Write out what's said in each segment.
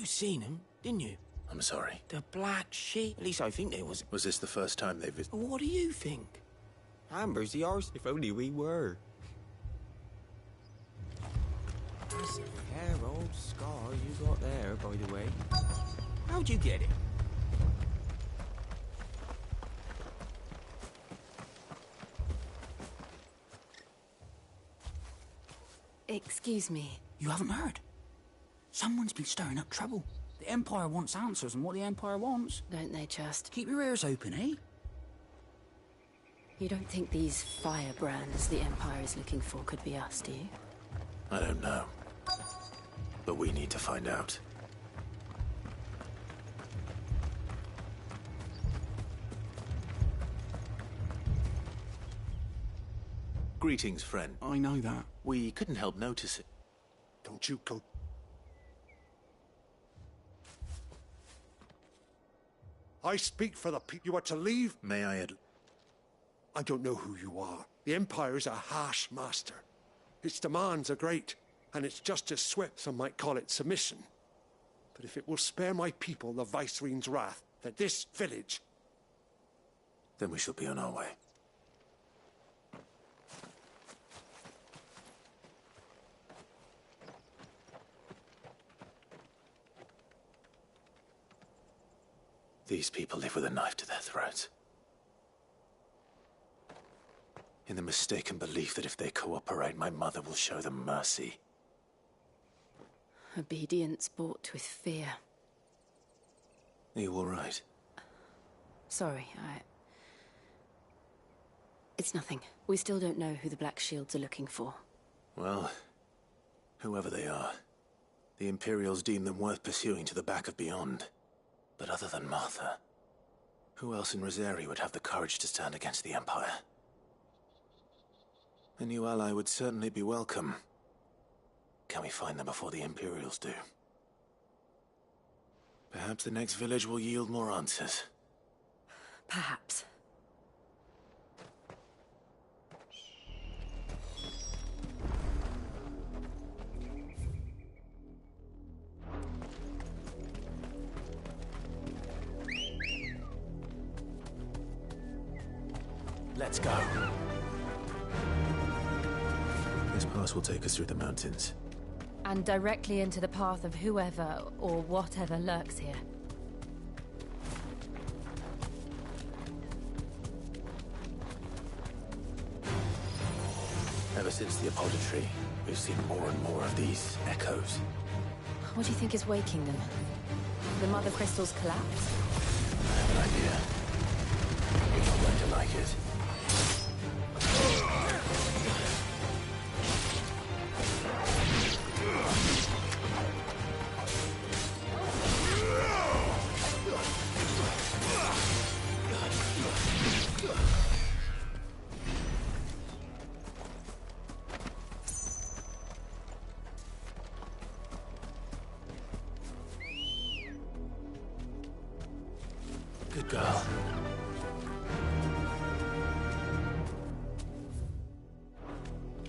You seen him, didn't you? I'm sorry. The Black Sheep. At least I think there was. Was this the first time they visited? What do you think? Amber's the arse. If only we were. That's a fair old scar you got there, by the way. How'd you get it? Excuse me. You haven't heard? Someone's been stirring up trouble. The Empire wants answers, and what the Empire wants... Don't they just? Keep your ears open, eh? You don't think these firebrands the Empire is looking for could be us, do you? I don't know. But we need to find out. Greetings, friend. I know that. We couldn't help notice it. Don't you go... I speak for the people. You are to leave. May I add... I don't know who you are. The Empire is a harsh master. Its demands are great, and its justice swift. Some might call it submission. But if it will spare my people the Viceroy's wrath, then this village... Then we shall be on our way. These people live with a knife to their throats. In the mistaken belief that if they cooperate, my mother will show them mercy. Obedience bought with fear. Are you all right? Sorry, It's nothing. We still don't know who the Black Shields are looking for. Well, whoever they are, the Imperials deem them worth pursuing to the back of beyond. But other than Martha, who else in Rosari would have the courage to stand against the Empire? A new ally would certainly be welcome. Can we find them before the Imperials do? Perhaps the next village will yield more answers. Perhaps. Let's go. This pass will take us through the mountains. And directly into the path of whoever or whatever lurks here. Ever since the apodatory, we've seen more and more of these echoes. What do you think is waking them? The Mother Crystal's collapse? I have an idea. You're not going to like it. Good girl.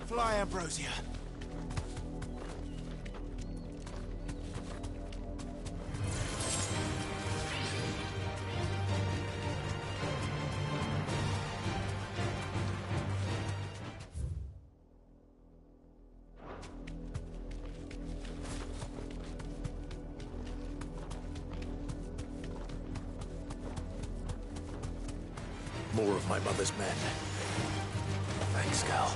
Fly, Ambrosia. More of my mother's men. Thanks, girl.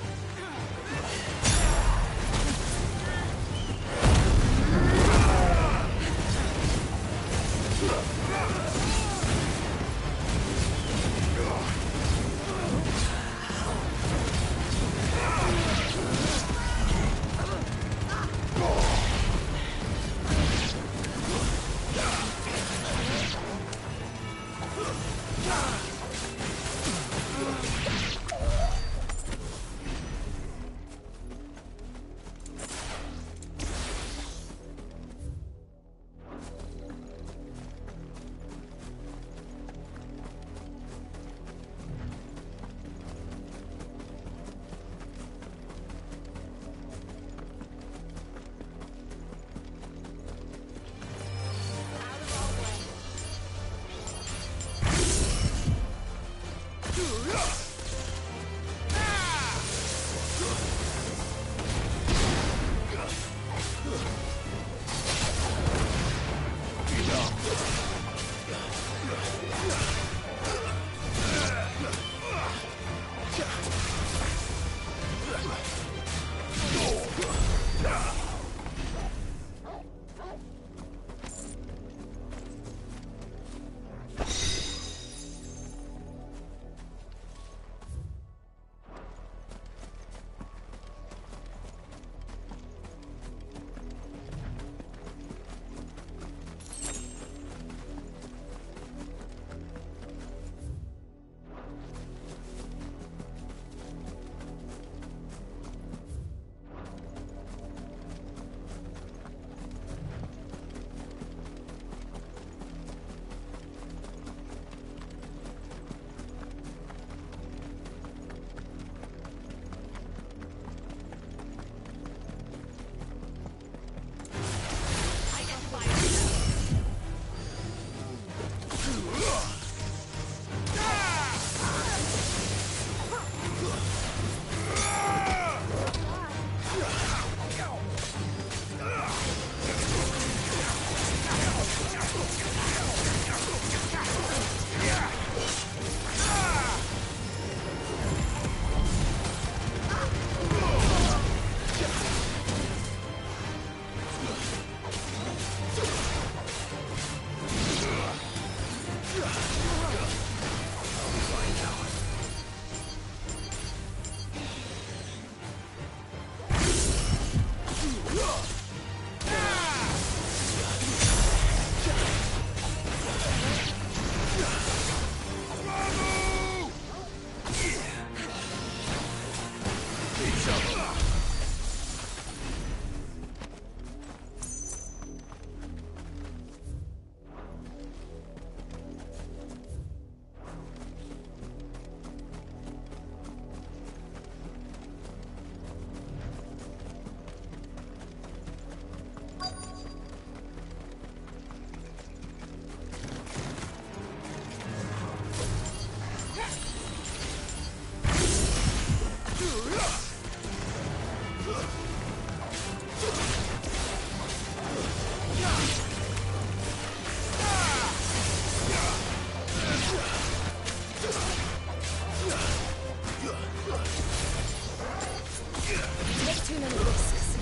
Take too many risks.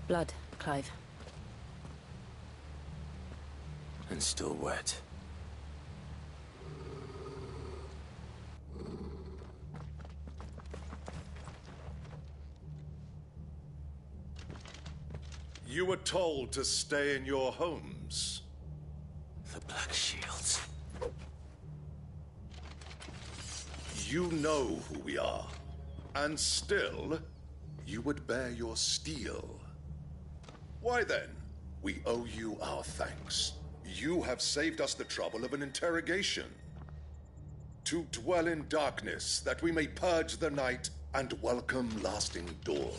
Blood, Clive. And still wet. You were told to stay in your homes. The Black Shields. You know who we are. And still, you would bear your steel. Why then, we owe you our thanks. You have saved us the trouble of an interrogation. To dwell in darkness, that we may purge the night and welcome lasting dawn.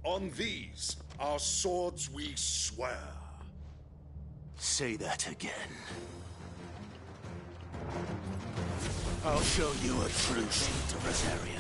On these, our swords we swear. Say that again. I'll show you a true shield of Rosaria.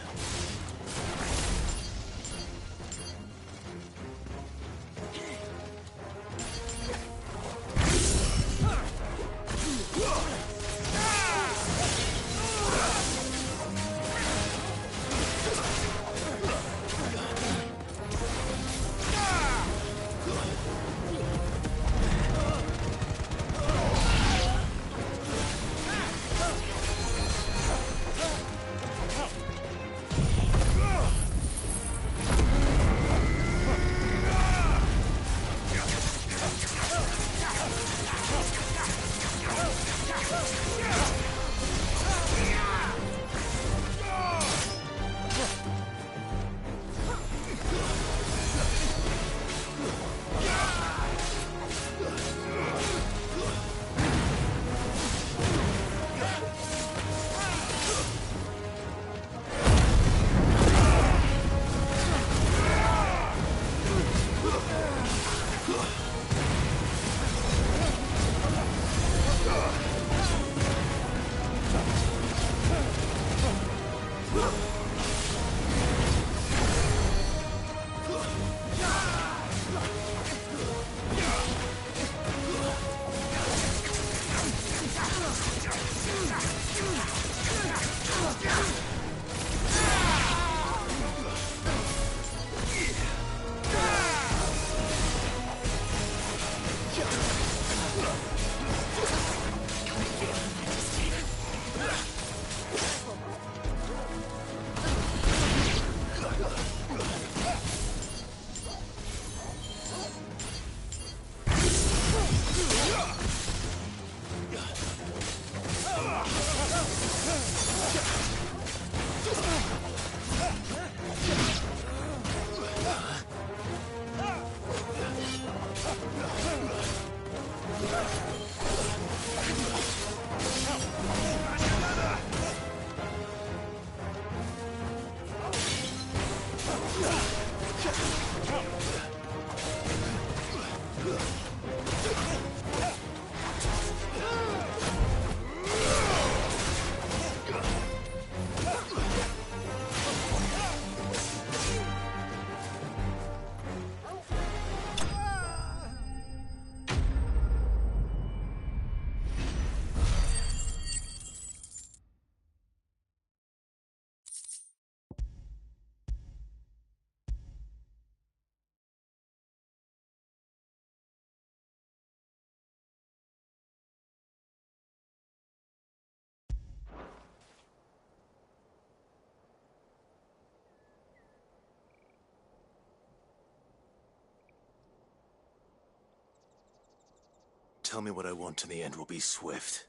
tell me what I want and the end will be swift.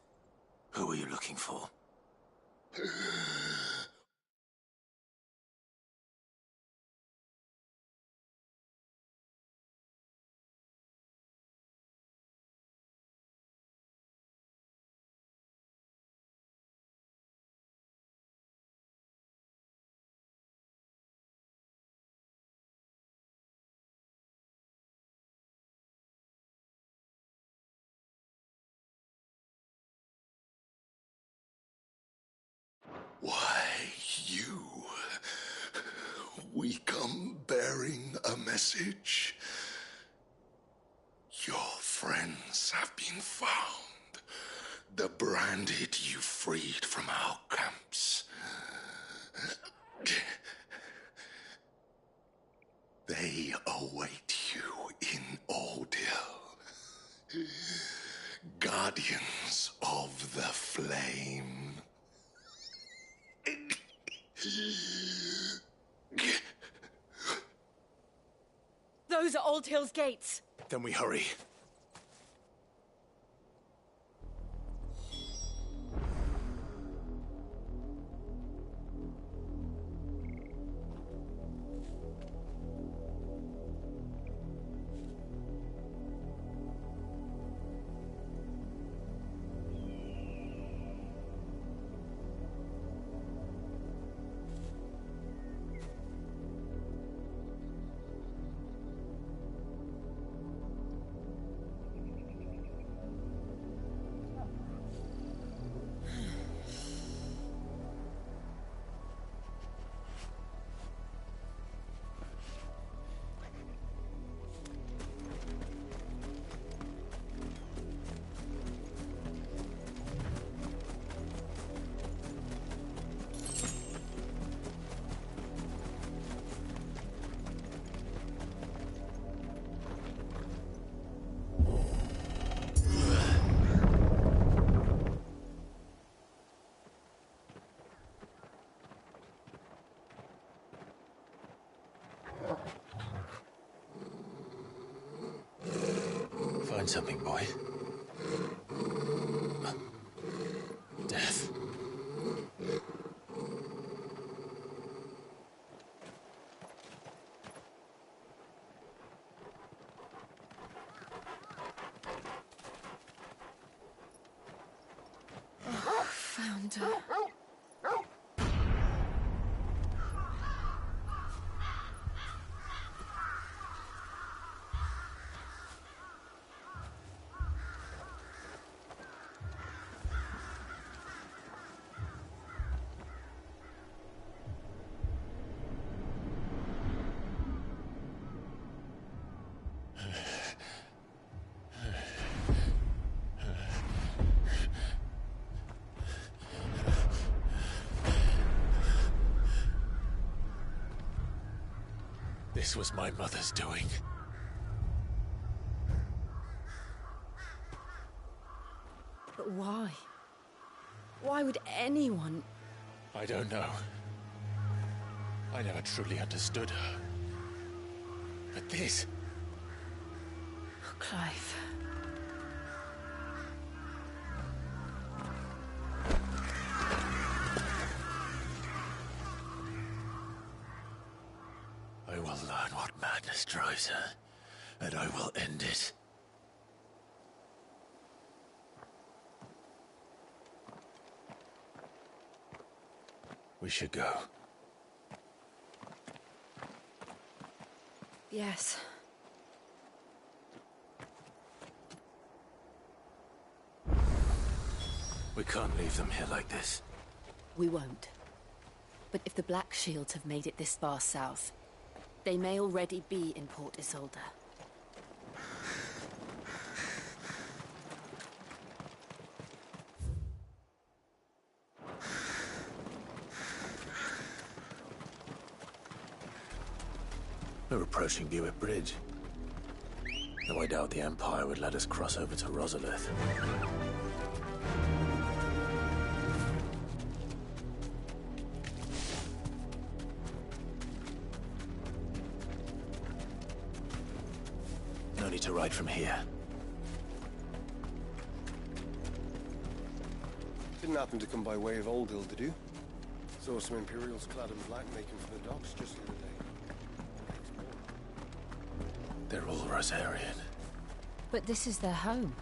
Who are you looking for? Why, you? We come bearing a message. Your friends have been found. The branded you freed from our camps. They await you in Ordeal. Guardians of the Flame. Those are Old Hill's gates. Then we hurry. Find something, boy. Death. Found her. This was my mother's doing. But why? Why would anyone... I don't know. I never truly understood her. But this... Oh, Clive. I will learn what madness drives her, and I will end it. We should go. Yes. We can't leave them here like this. We won't. But if the Black Shields have made it this far south, they may already be in Port Isolde. We're approaching Buick Bridge. Though I doubt the Empire would let us cross over to Rosalith. No need to ride from here. Didn't happen to come by way of Old Hill, did you? Saw some Imperials clad in black making for the docks just the other day. They're all Rosarian. But this is their home.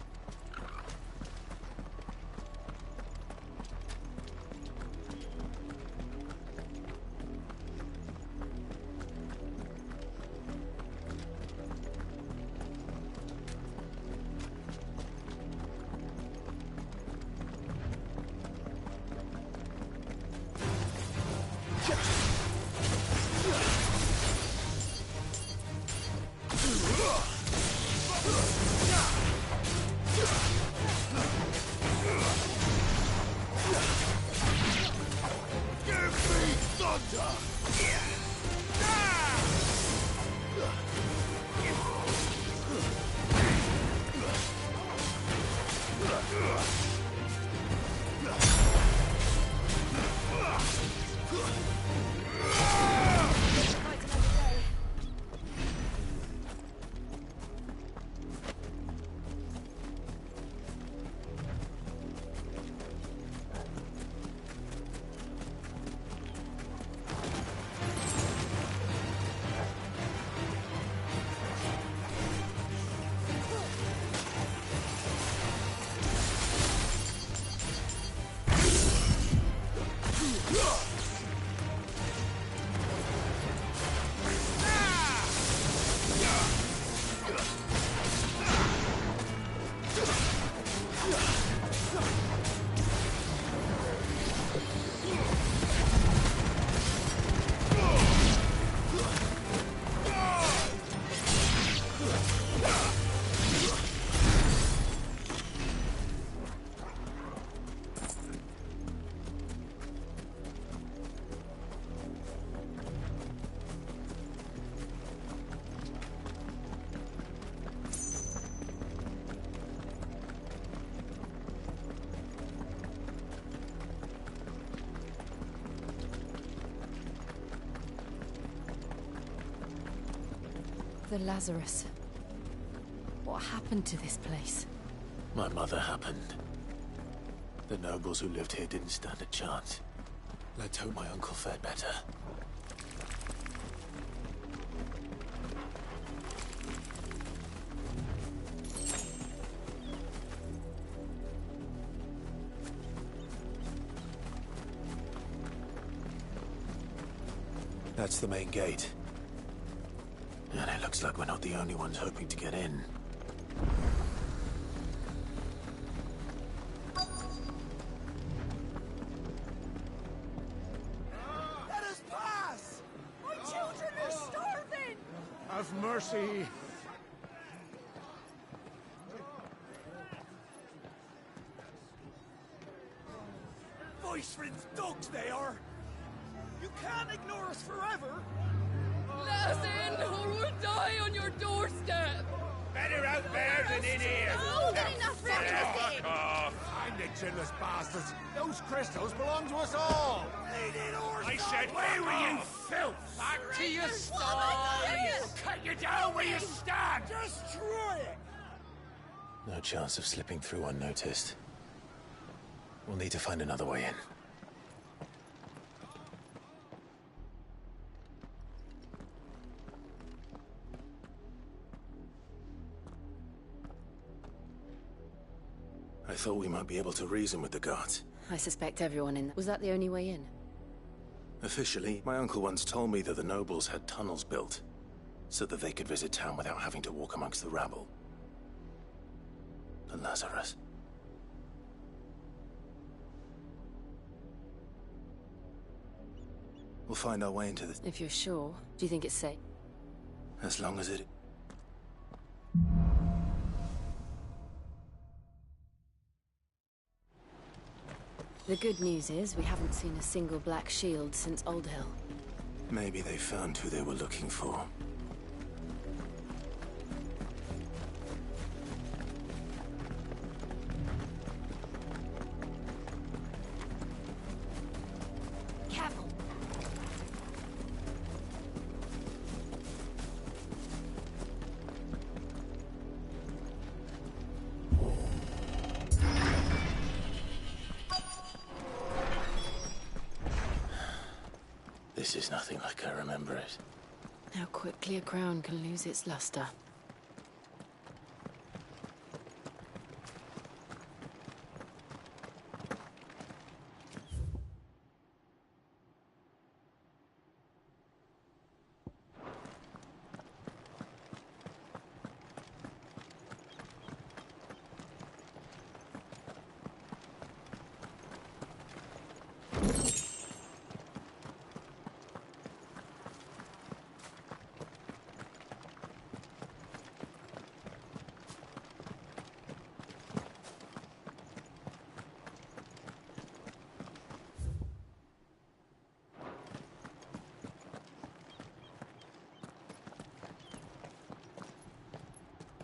The Lazarus. What happened to this place? My mother happened. The nobles who lived here didn't stand a chance. Let's hope my uncle fared better. That's the main gate. And it looks like we're not the only ones hoping to get in. Let us pass! My children are starving! Have mercy. Viceroy's dogs they are! You can't ignore us forever! Let us in, or we'll die on your doorstep! Better out there than in here! Oh, good enough for everything! I'm the chinless bastards! Those crystals belong to us all! I said, away with you, filth! Back to your sties! Cut you down where you stand! Destroy it! No chance of slipping through unnoticed. We'll need to find another way in. I thought we might be able to reason with the guards. I suspect everyone in... Was that the only way in? Officially, my uncle once told me that the nobles had tunnels built, so that they could visit town without having to walk amongst the rabble. The Lazarus. We'll find our way into this, If you're sure. Do you think it's safe? as long as it... The good news is we haven't seen a single black shield since Old Hill. Maybe they found who they were looking for. Careful! This is nothing like I remember it. How quickly a crown can lose its luster.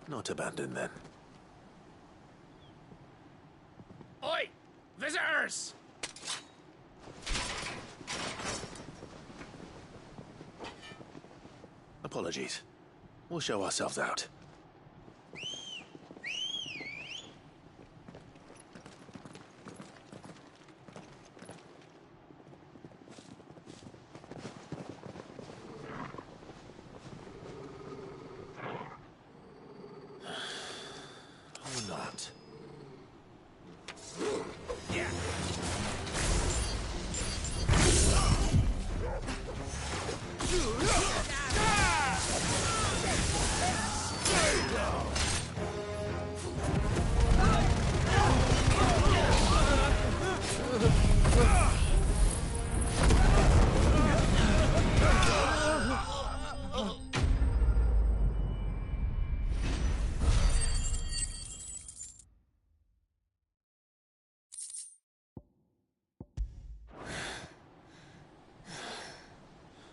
Not abandoned, then. Oi! Visitors! Apologies. We'll show ourselves out. Or not.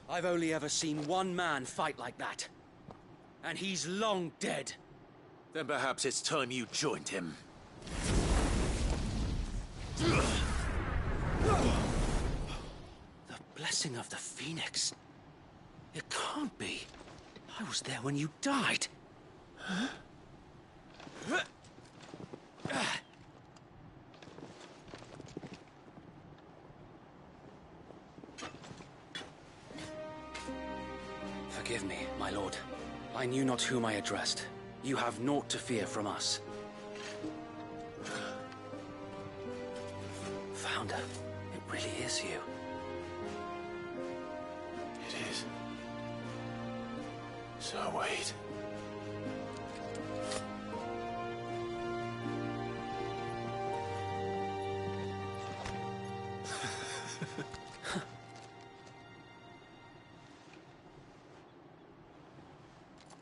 I've only ever seen one man fight like that. And he's long dead. Then perhaps it's time you joined him. The blessing of the Phoenix. It can't be. I was there when you died. Huh? Forgive me, my lord. I knew not whom I addressed. You have naught to fear from us. Founder, it really is you. It is. So wait.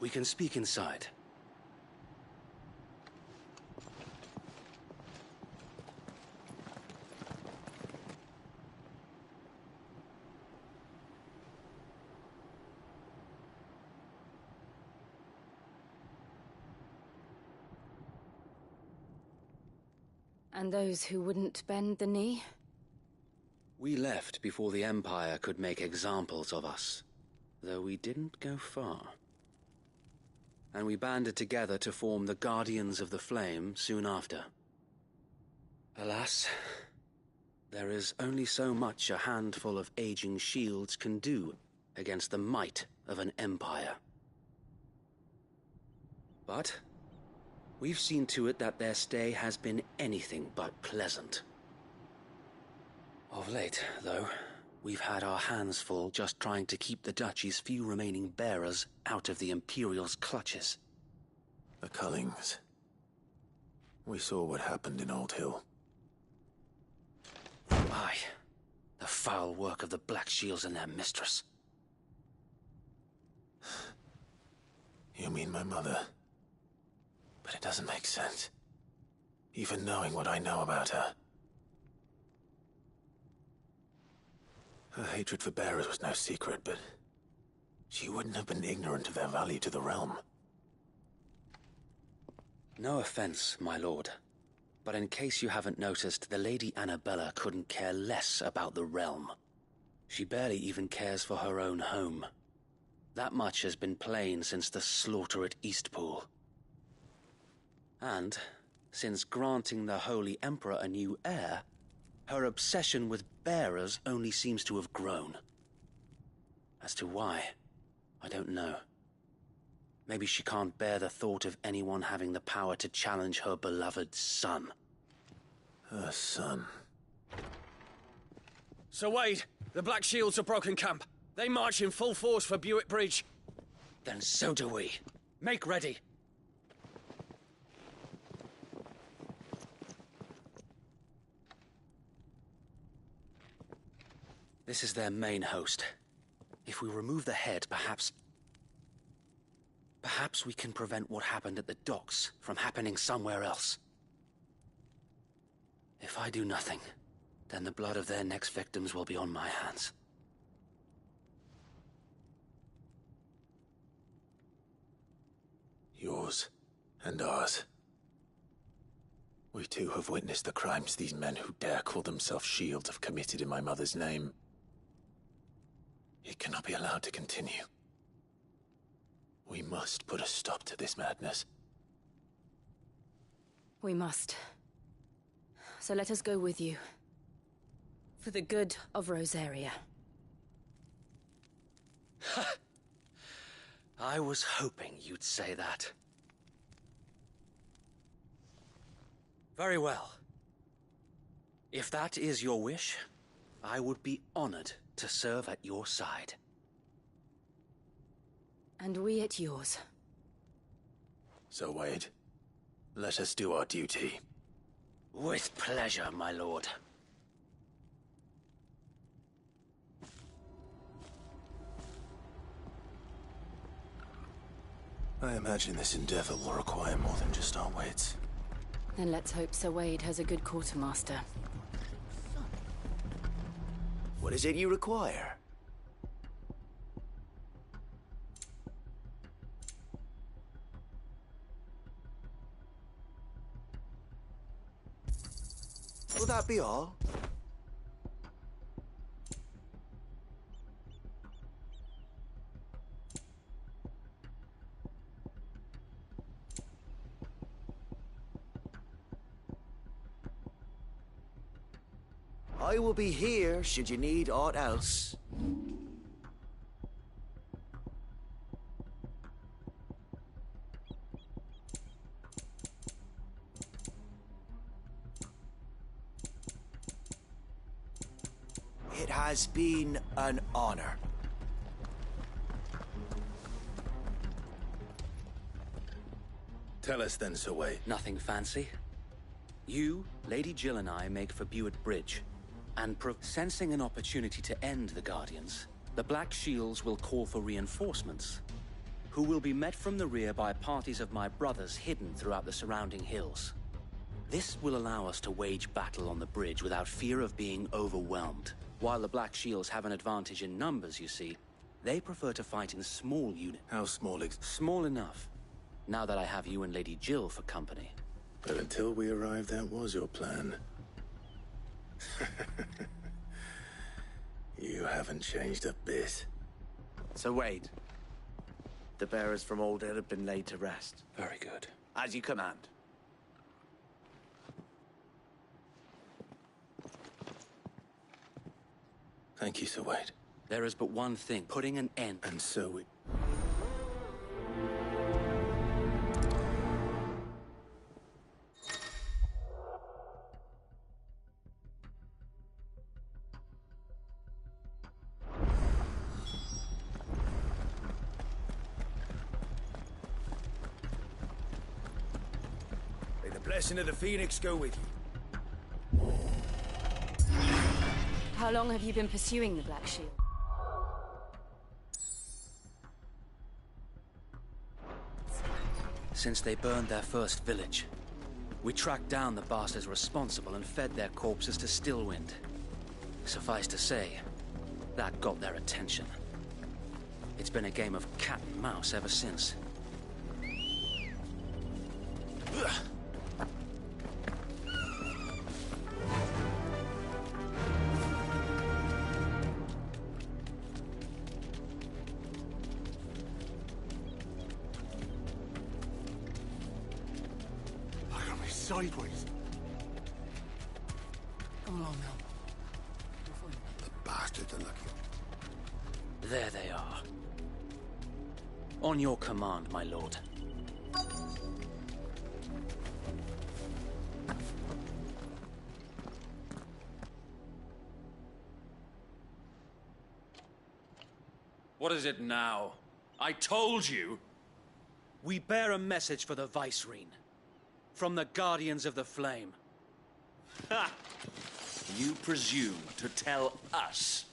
We can speak inside. And those who wouldn't bend the knee? We left before the Empire could make examples of us, though we didn't go far. And we banded together to form the Guardians of the Flame soon after. Alas, there is only so much a handful of aging shields can do against the might of an empire. But we've seen to it that their stay has been anything but pleasant. Of late, though, we've had our hands full just trying to keep the Duchy's few remaining bearers out of the Imperial's clutches. The Cullings. We saw what happened in Old Hill. Aye. The foul work of the Black Shields and their mistress. You mean my mother? But it doesn't make sense. Even knowing what I know about her. Her hatred for bearers was no secret, but she wouldn't have been ignorant of their value to the realm. No offense, my lord, but in case you haven't noticed, the Lady Annabella couldn't care less about the realm. She barely even cares for her own home. That much has been plain since the slaughter at Eastpool. And, since granting the Holy Emperor a new heir, her obsession with bearers only seems to have grown. As to why, I don't know. Maybe she can't bear the thought of anyone having the power to challenge her beloved son. Her son. Sir Wade, the Black Shields have broken camp. They march in full force for Buick Bridge. Then so do we. Make ready. This is their main host. If we remove the head, perhaps we can prevent what happened at the docks from happening somewhere else. If I do nothing, then the blood of their next victims will be on my hands. Yours and ours. We too have witnessed the crimes these men who dare call themselves Shields have committed in my mother's name. It cannot be allowed to continue. We must put a stop to this madness. We must. So let us go with you. For the good of Rosaria. I was hoping you'd say that. Very well. If that is your wish, I would be honored to serve at your side. And we at yours. So, Wade, let us do our duty. With pleasure, my lord. I imagine this endeavor will require more than just our wits. Then let's hope Sir Wade has a good quartermaster. What is it you require? Will that be all? I will be here should you need aught else. It has been an honor. Tell us then, Sir Wade. Nothing fancy. You, Lady Jill and I make for Buick Bridge. And sensing an opportunity to end the Guardians, the Black Shields will call for reinforcements, who will be met from the rear by parties of my brothers hidden throughout the surrounding hills. This will allow us to wage battle on the bridge without fear of being overwhelmed. While the Black Shields have an advantage in numbers, you see, they prefer to fight in small units. How small Small enough, now that I have you and Lady Jill for company. But until we arrived, that was your plan. You haven't changed a bit. Sir Wade, the bearers from Oldale have been laid to rest. Very good. As you command. Thank you, Sir Wade. There is but one thing, putting an end. And so we... May the blessing of the Phoenix go with you. How long have you been pursuing the Black Shield? Since they burned their first village. We tracked down the bastards responsible and fed their corpses to Stillwind. Suffice to say, that got their attention. It's been a game of cat and mouse ever since. Sideways. Come along now. The bastards are lucky. There they are. On your command, my lord. What is it now? I told you! We bear a message for the Vicereine. From the Guardians of the Flame. Ha! You presume to tell us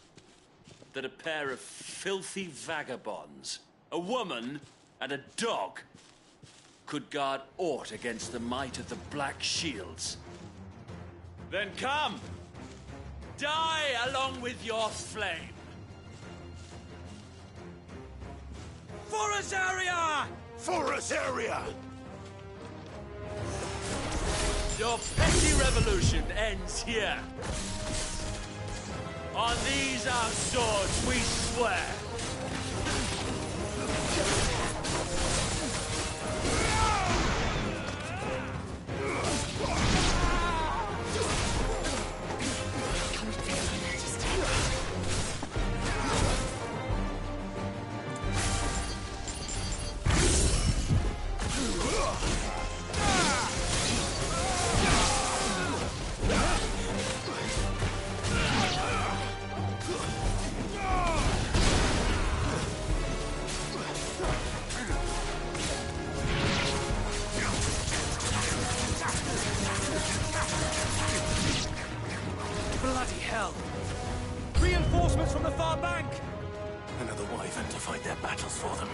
that a pair of filthy vagabonds, a woman and a dog, could guard aught against the might of the Black Shields? Then come! Die along with your flame! For Azaria! For Azaria! Your petty revolution ends here. On these our swords we swear. Bloody hell! Reinforcements from the far bank! Another wyvern to fight their battles for them.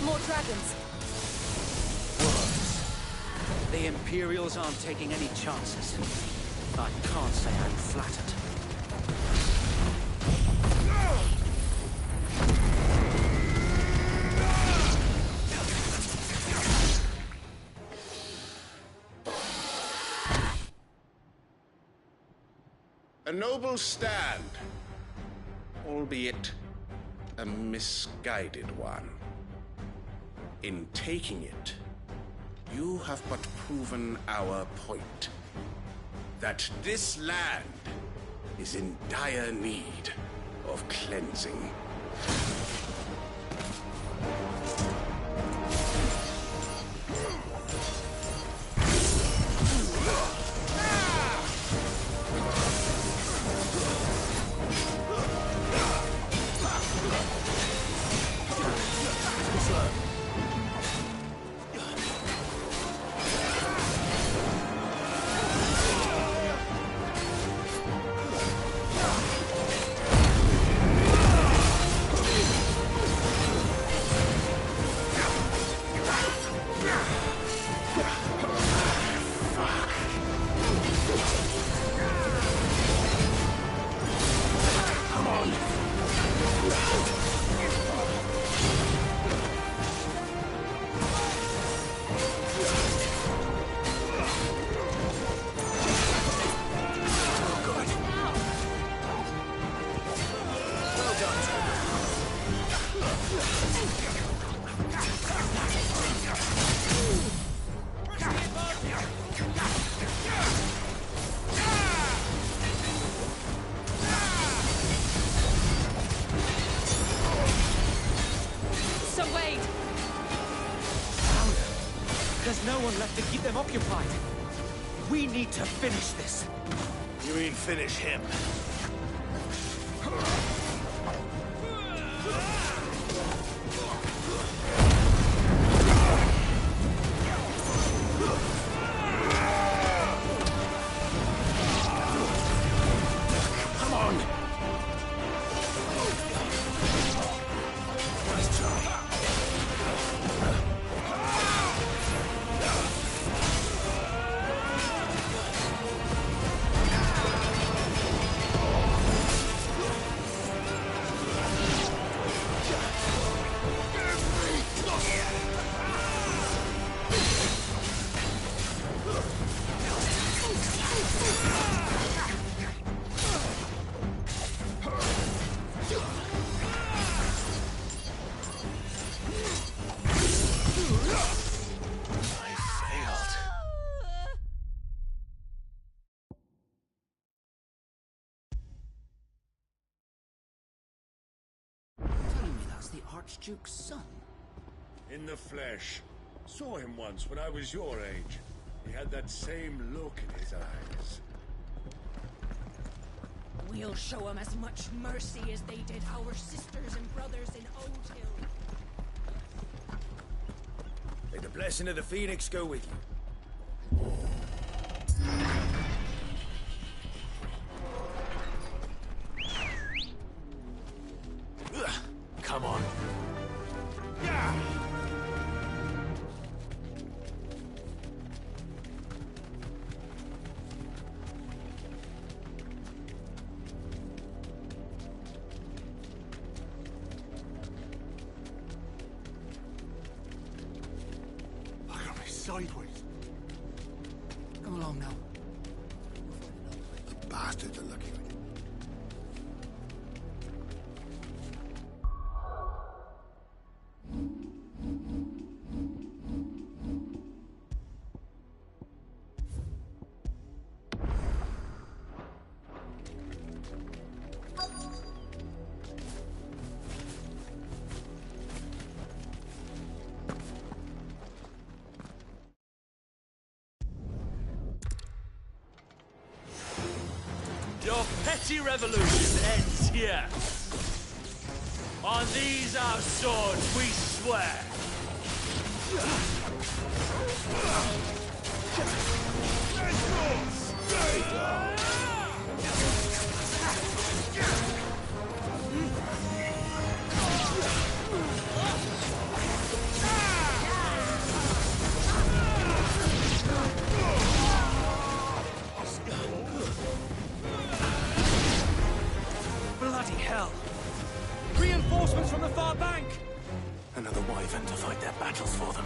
More dragons. The Imperials aren't taking any chances. I can't say I'm flattered. A noble stand, albeit a misguided one. In taking it, you have but proven our point. That this land is in dire need of cleansing. There's no one left to keep them occupied. We need to finish this. You mean finish him? Come on! Nice try. the Archduke's son? In the flesh. Saw him once when I was your age. He had that same look in his eyes. We'll show them as much mercy as they did our sisters and brothers in Old Hill. May the blessing of the Phoenix go with you. Come on. Look at me sideways. Come along now. The bastards are lucky with you. Your petty revolution ends here. On these our swords we swear. Bloody hell! Reinforcements from the far bank! Another wyvern to fight their battles for them.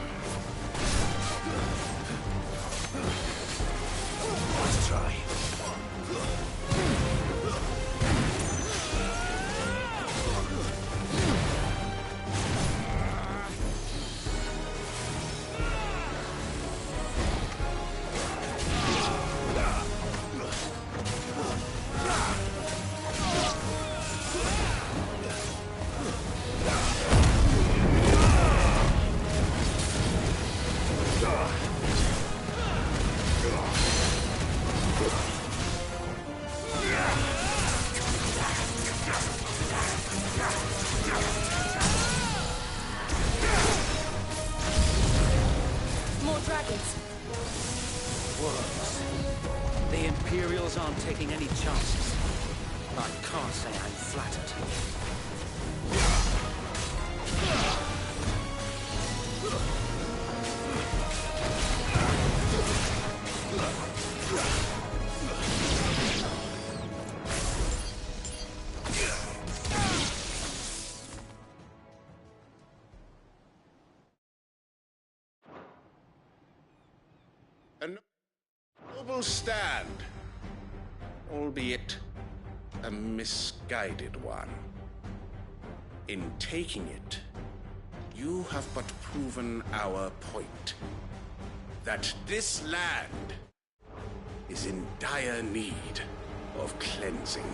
Let's try. More dragons. Worms. The Imperials aren't taking any chances. I can't say I'm flattered. A noble stand, albeit a misguided one. In taking it, you have but proven our point. That this land is in dire need of cleansing.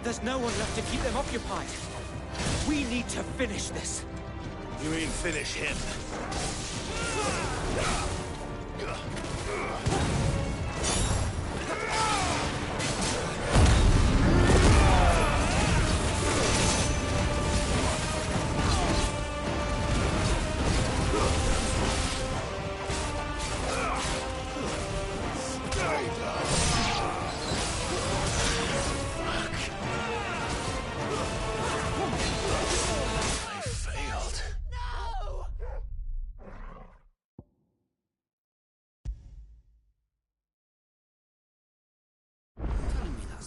There's no one left to keep them occupied. We need to finish this. You mean finish him?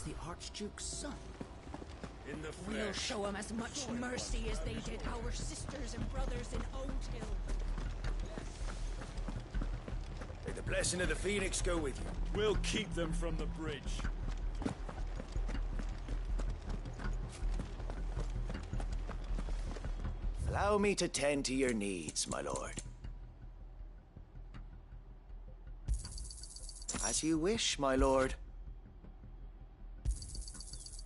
The Archduke's son. In the We'll flesh. show them as much mercy as they did our sisters and brothers in Old Hill. May the blessing of the Phoenix go with you. We'll keep them from the bridge. Allow me to tend to your needs, my lord. As you wish, my lord.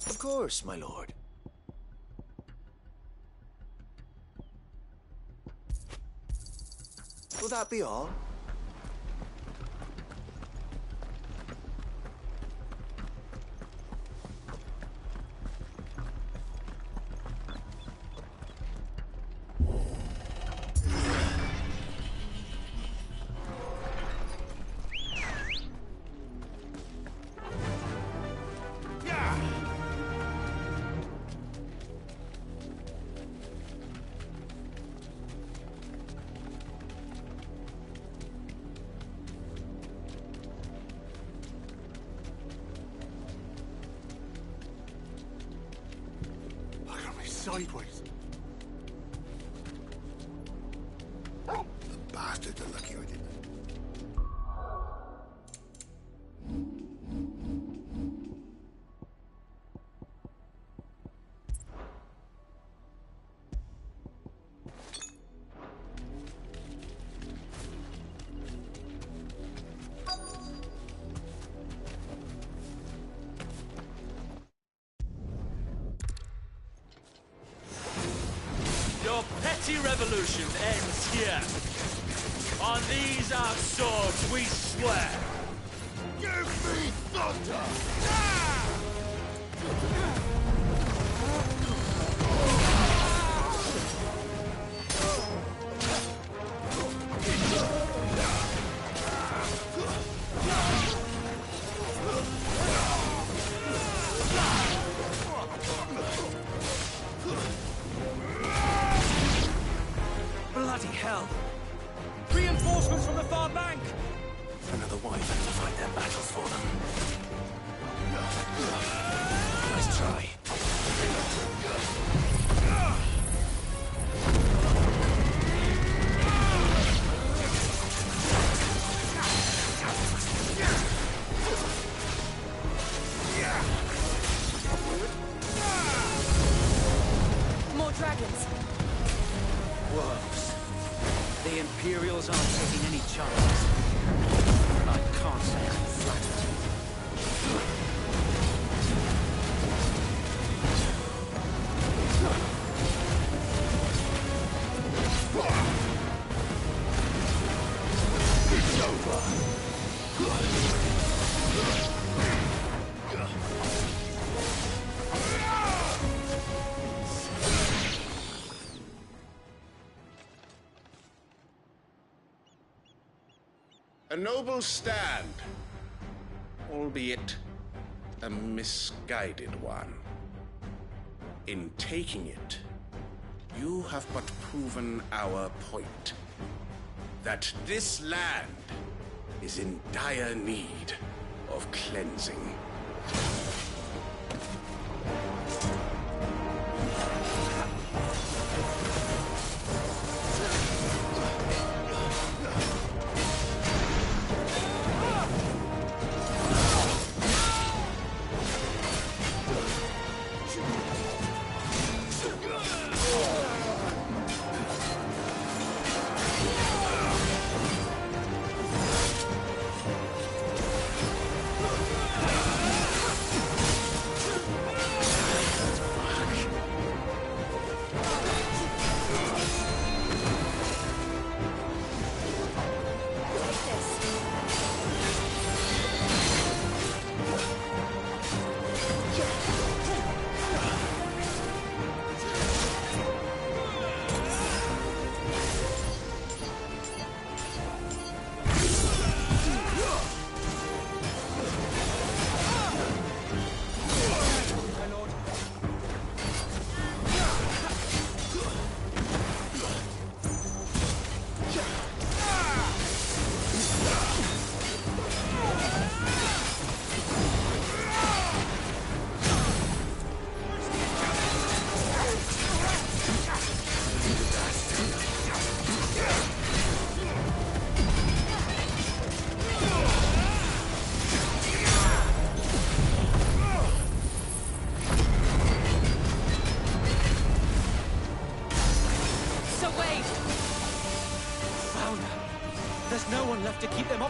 Of course, my lord. Will that be all? Sideways. The bastards are lucky I didn't. Your petty revolution ends here. On these our swords we swear. Give me thunder! Bloody hell! Reinforcements from the far bank! Another wyvern to fight their battles for them. Nice try. More dragons. Worse. The Imperials aren't taking any chances. I can't say I'm flattered. It's over. A noble stand, albeit a misguided one. In taking it, you have but proven our point. That this land is in dire need of cleansing.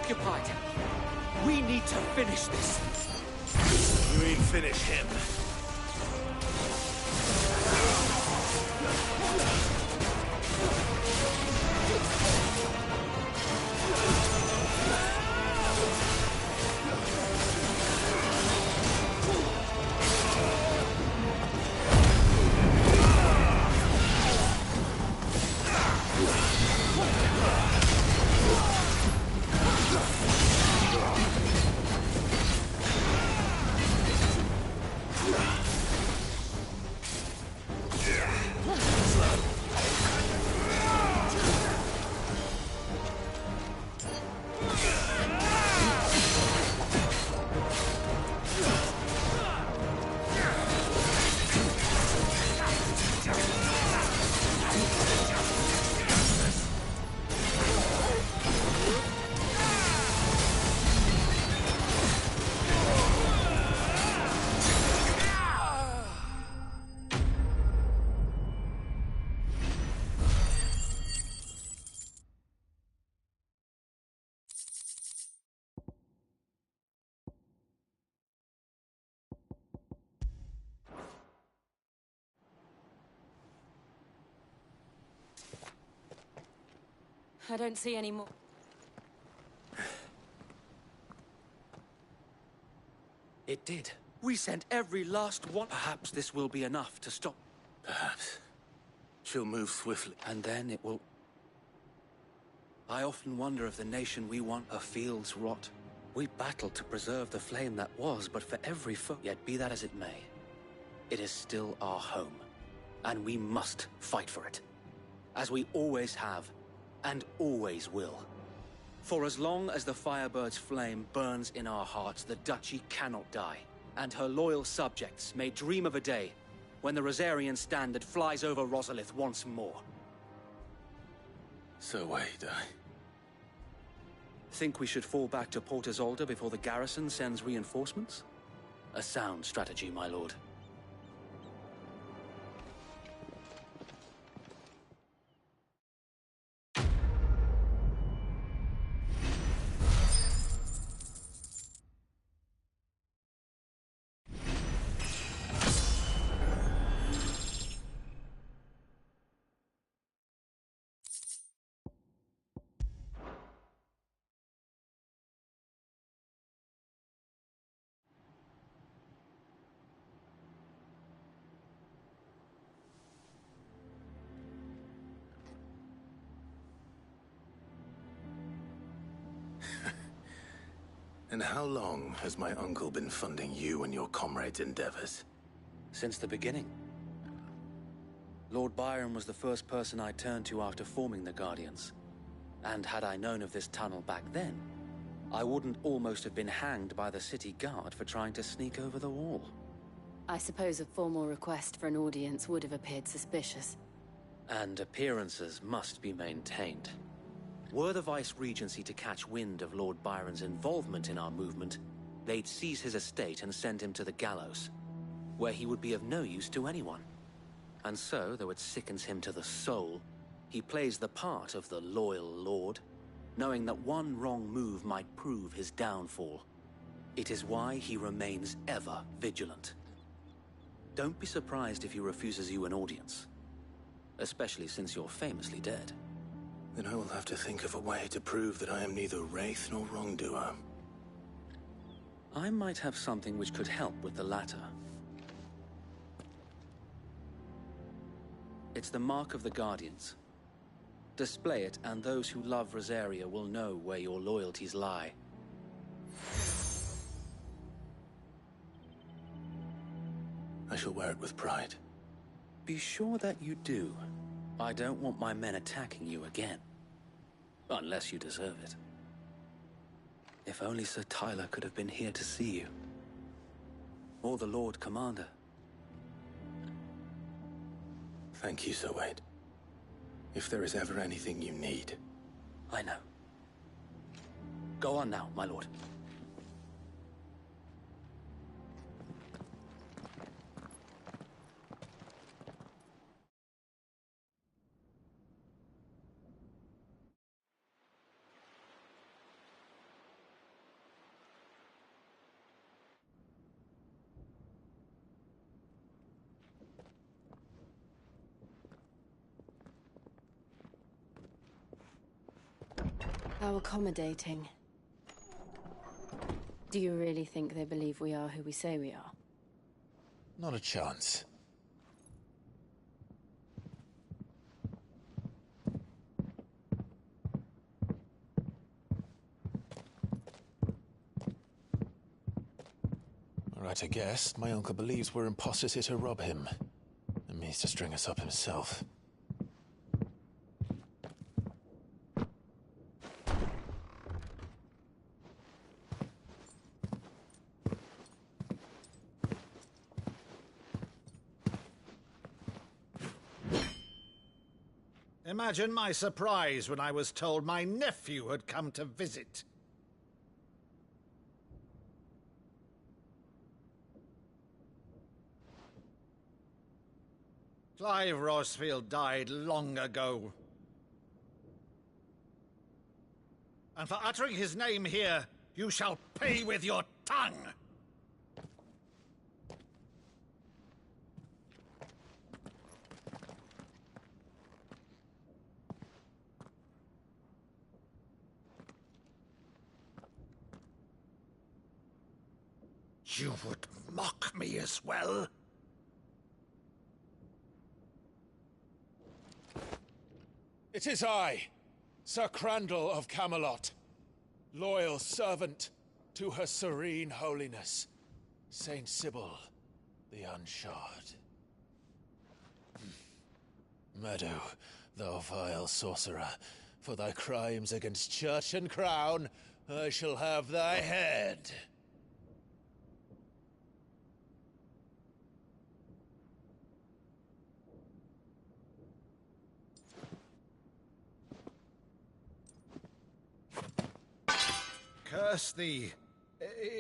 occupied. We need to finish this. You mean finish him? I don't see any more. It did. We sent every last one. Perhaps this will be enough to stop. Perhaps. She'll move swiftly. And then it will... I often wonder if the nation we want, her fields rot. We battled to preserve the flame that was, but for every foe... Yet be that as it may, it is still our home. And we must fight for it. As we always have, and always will. For as long as the Firebird's flame burns in our hearts, the Duchy cannot die. And her loyal subjects may dream of a day when the Rosarian standard flies over Rosalith once more. So wait, Think we should fall back to Port Isolde before the garrison sends reinforcements? A sound strategy, my lord. And how long has my uncle been funding you and your comrades' endeavors? Since the beginning. Lord Byron was the first person I turned to after forming the Guardians. And had I known of this tunnel back then, I wouldn't almost have been hanged by the city guard for trying to sneak over the wall. I suppose a formal request for an audience would have appeared suspicious. And appearances must be maintained. Were the Vice-Regency to catch wind of Lord Byron's involvement in our movement, they'd seize his estate and send him to the gallows, where he would be of no use to anyone. And so, though it sickens him to the soul, he plays the part of the loyal lord, knowing that one wrong move might prove his downfall. It is why he remains ever vigilant. Don't be surprised if he refuses you an audience, especially since you're famously dead. Then I will have to think of a way to prove that I am neither wraith nor wrongdoer. I might have something which could help with the latter. It's the mark of the Guardians. Display it, and those who love Rosaria will know where your loyalties lie. I shall wear it with pride. Be sure that you do. I don't want my men attacking you again. Unless you deserve it. If only Sir Tyler could have been here to see you. Or the Lord Commander. Thank you, Sir Wade. If there is ever anything you need... I know. Go on now, my lord. How accommodating. Do you really think they believe we are who we say we are? Not a chance. Right, I guess. My uncle believes we're imposters here to rob him. And means to string us up himself. Imagine my surprise when I was told my nephew had come to visit. Clive Rosfield died long ago. And for uttering his name here, you shall pay with your tongue! You would mock me as well? It is I, Sir Crandall of Camelot, loyal servant to Her Serene Holiness, Saint Sybil the Unshod. Meadow, thou vile sorcerer, for thy crimes against church and crown, I shall have thy head. Curse thee,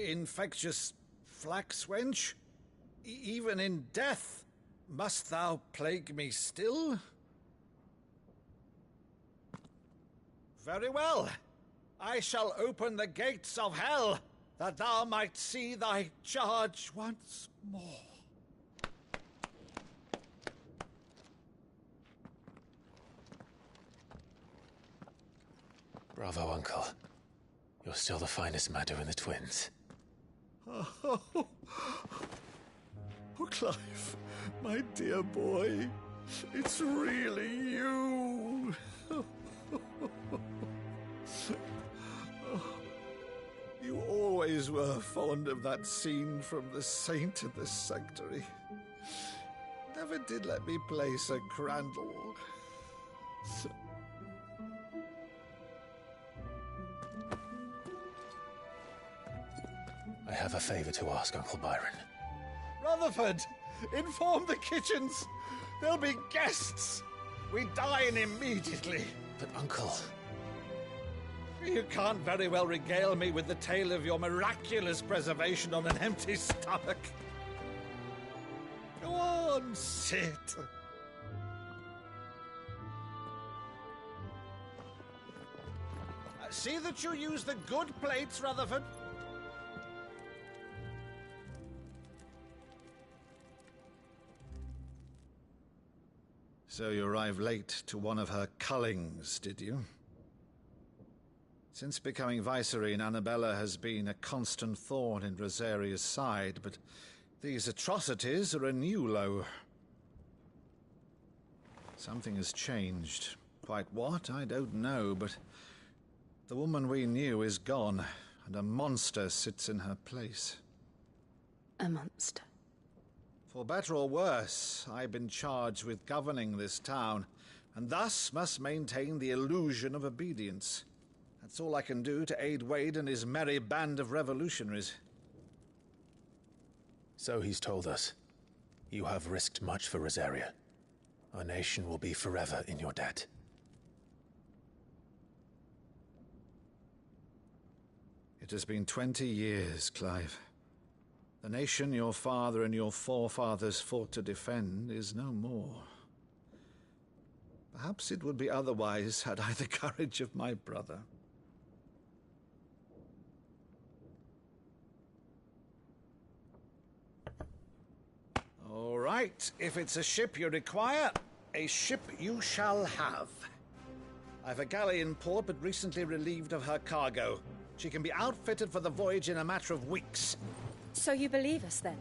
infectious flax wench. Even in death, must thou plague me still? Very well. I shall open the gates of hell, that thou might see thy charge once more. Bravo, Uncle. You're still the finest Meadow in the twins. Oh, Clive, my dear boy, it's really you. You always were fond of that scene from The Saint in the Sanctuary. Never did let me play Sir Crandall. I have a favor to ask, Uncle Byron. Rutherford, inform the kitchens. There'll be guests. We dine immediately. But, Uncle... You can't very well regale me with the tale of your miraculous preservation on an empty stomach. Go on, sit. See that you use the good plates, Rutherford. So you arrived late to one of her cullings, did you? Since becoming Vicereine, Annabella has been a constant thorn in Rosaria's side, but these atrocities are a new low. Something has changed. Quite what, I don't know, but the woman we knew is gone, and a monster sits in her place. A monster? For better or worse, I've been charged with governing this town, and thus must maintain the illusion of obedience. That's all I can do to aid Wade and his merry band of revolutionaries. So he's told us. You have risked much for Rosaria. Our nation will be forever in your debt. It has been 20 years, Clive. The nation your father and your forefathers fought to defend is no more. Perhaps it would be otherwise had I the courage of my brother. All right, if it's a ship you require, a ship you shall have. I've a galley in port, but recently relieved of her cargo. She can be outfitted for the voyage in a matter of weeks. So you believe us, then?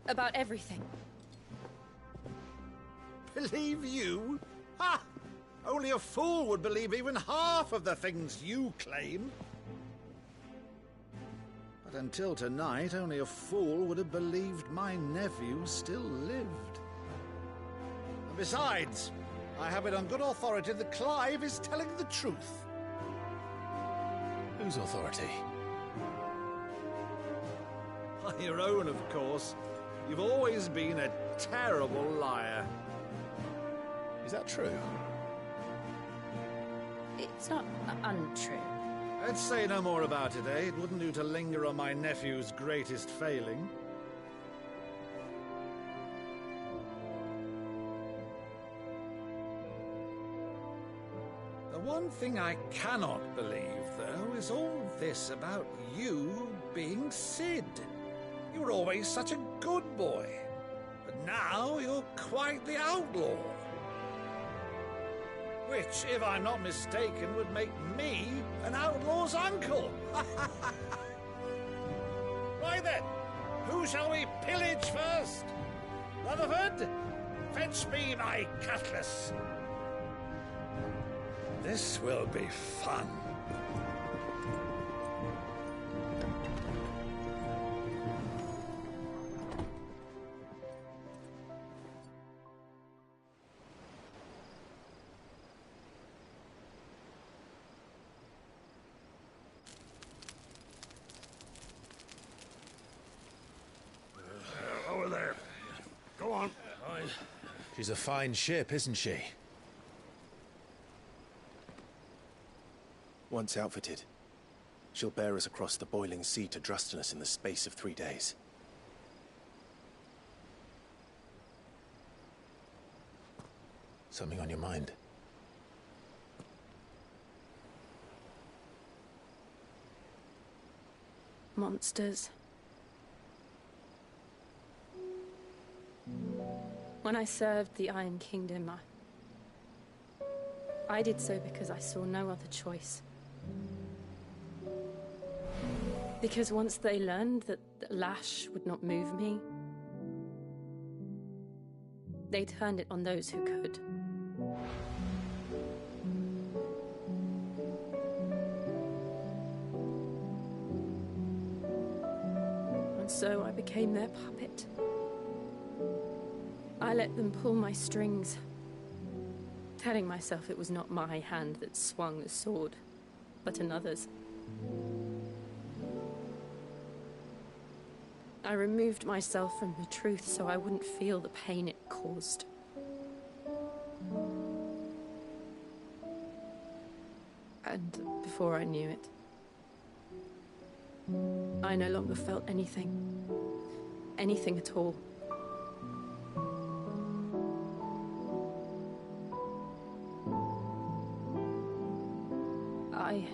About everything? Believe you? Ha! Only a fool would believe even half of the things you claim. But until tonight, only a fool would have believed my nephew still lived. And besides, I have it on good authority that Clive is telling the truth. Whose authority? On your own, of course. You've always been a terrible liar. Is that true? It's not untrue. Let's say no more about it, eh? It wouldn't do to linger on my nephew's greatest failing. The one thing I cannot believe, though, is all this about you being Sid. You were always such a good boy, but now you're quite the outlaw. Which, if I'm not mistaken, would make me an outlaw's uncle. Right then, who shall we pillage first? Rutherford, fetch me my cutlass. This will be fun. Over there. Go on. She's a fine ship, isn't she? Once outfitted, she'll bear us across the boiling sea to Drustinus in the space of 3 days. Something on your mind? Monsters. When I served the Iron Kingdom, I did so because I saw no other choice. Because once they learned that the lash would not move me, they turned it on those who could. And so I became their puppet. I let them pull my strings, telling myself it was not my hand that swung the sword, but another's. I removed myself from the truth so I wouldn't feel the pain it caused. And before I knew it, I no longer felt anything. Anything at all. I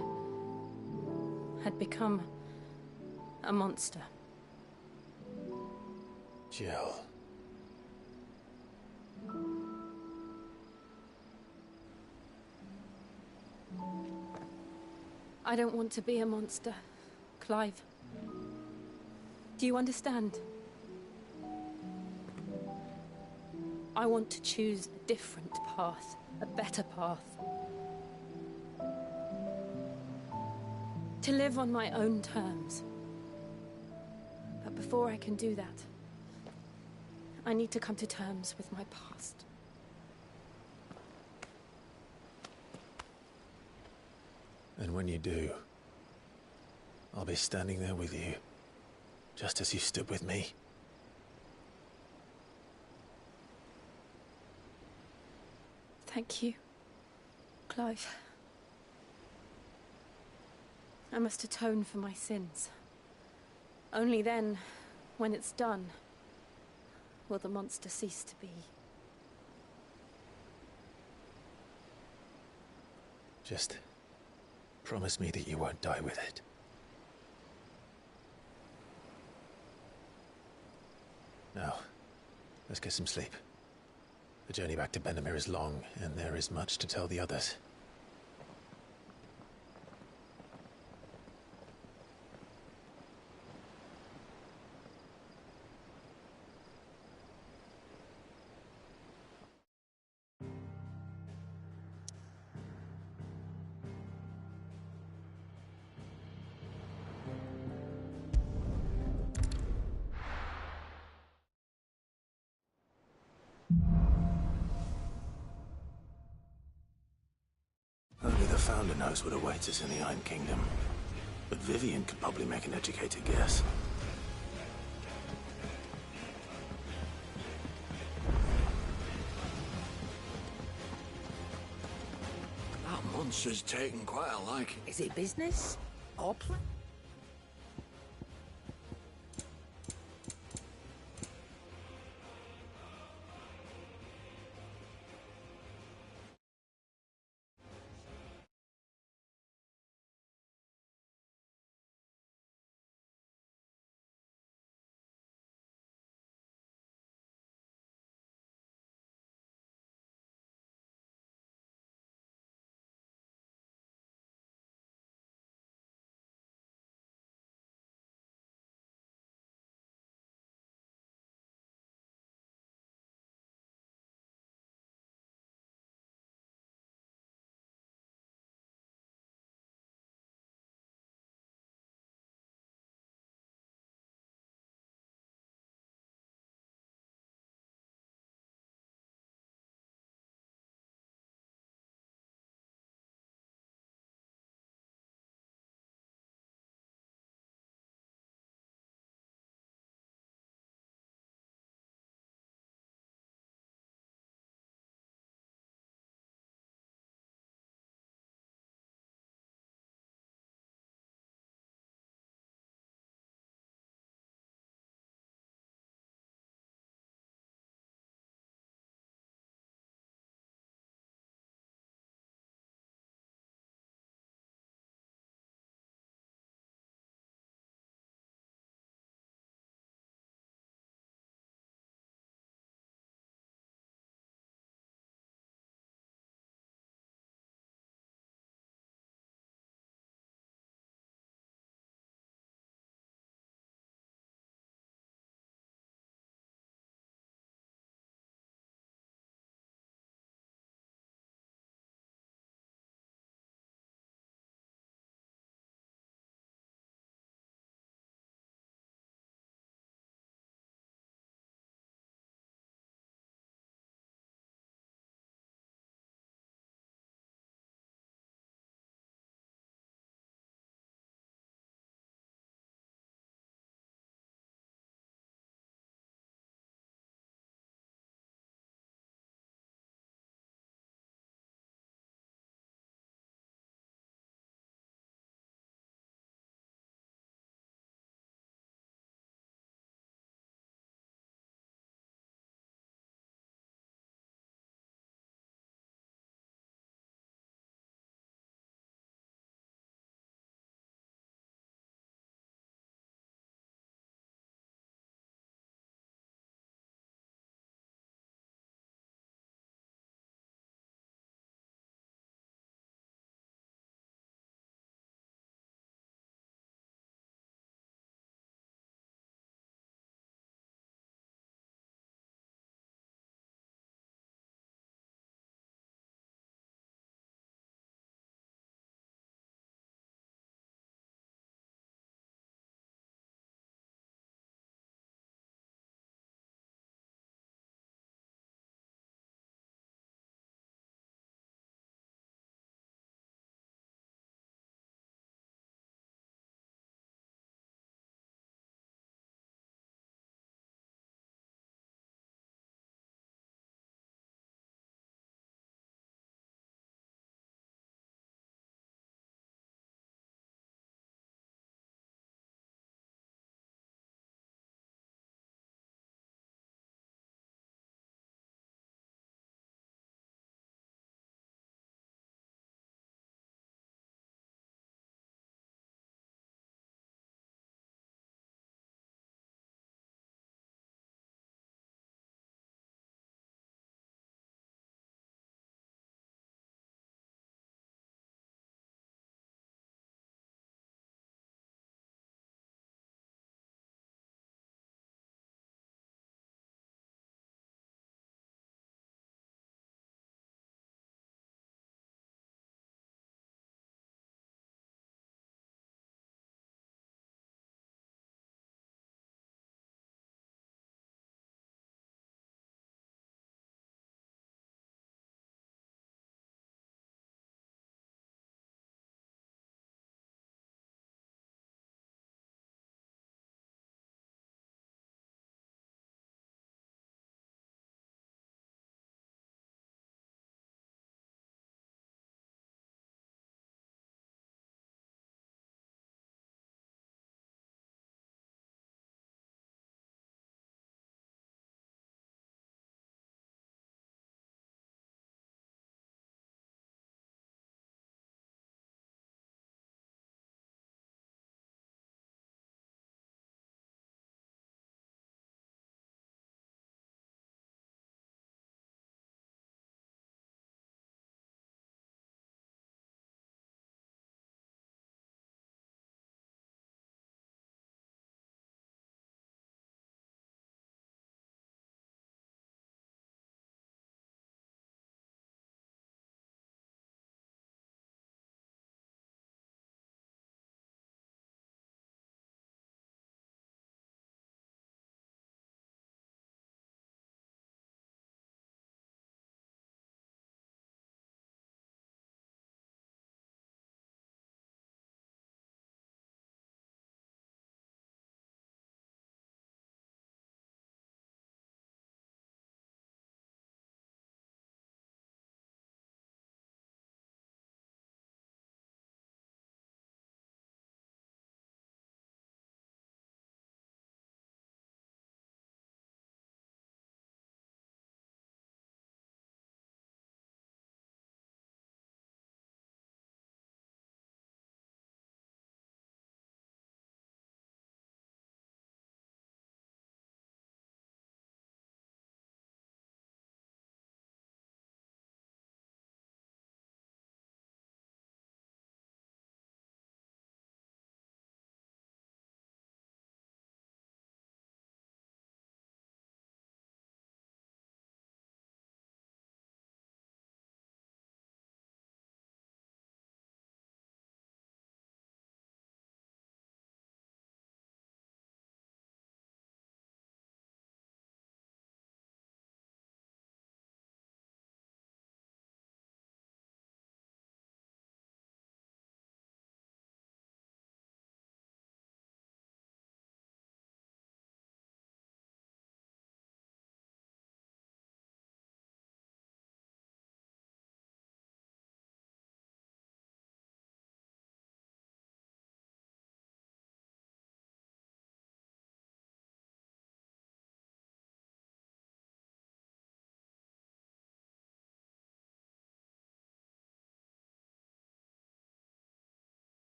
had become a monster. Jill. I don't want to be a monster, Clive. Do you understand? I want to choose a different path, a better path. To live on my own terms. But before I can do that, I need to come to terms with my past. And when you do, I'll be standing there with you, just as you stood with me. Thank you, Clive. I must atone for my sins. Only then, when it's done, will the monster cease to be. Just promise me that you won't die with it. Now, let's get some sleep. The journey back to Benamir is long, and there is much to tell the others. founder knows what awaits us in the Iron Kingdom. But Vivian could probably make an educated guess. That monster's taken quite a liking. Is it business? Or play?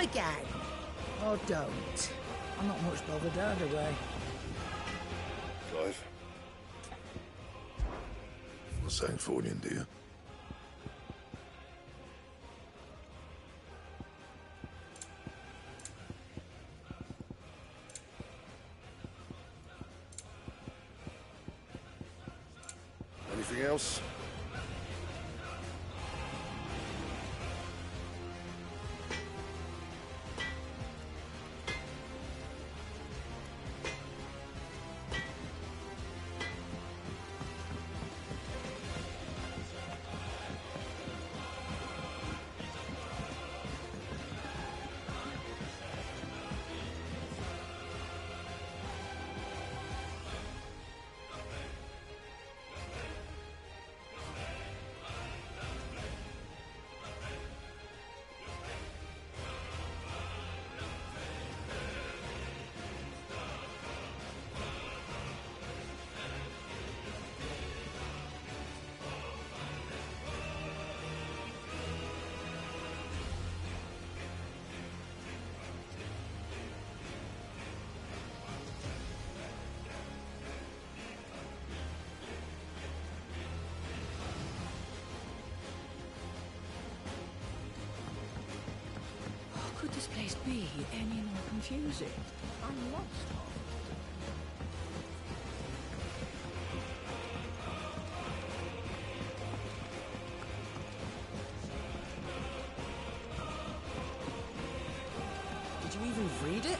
again? Oh, don't. I'm not much bothered either way. Clive. Not saying Fordian, do you? Anything else? Could this place be any more confusing? I'm lost. Did you even read it?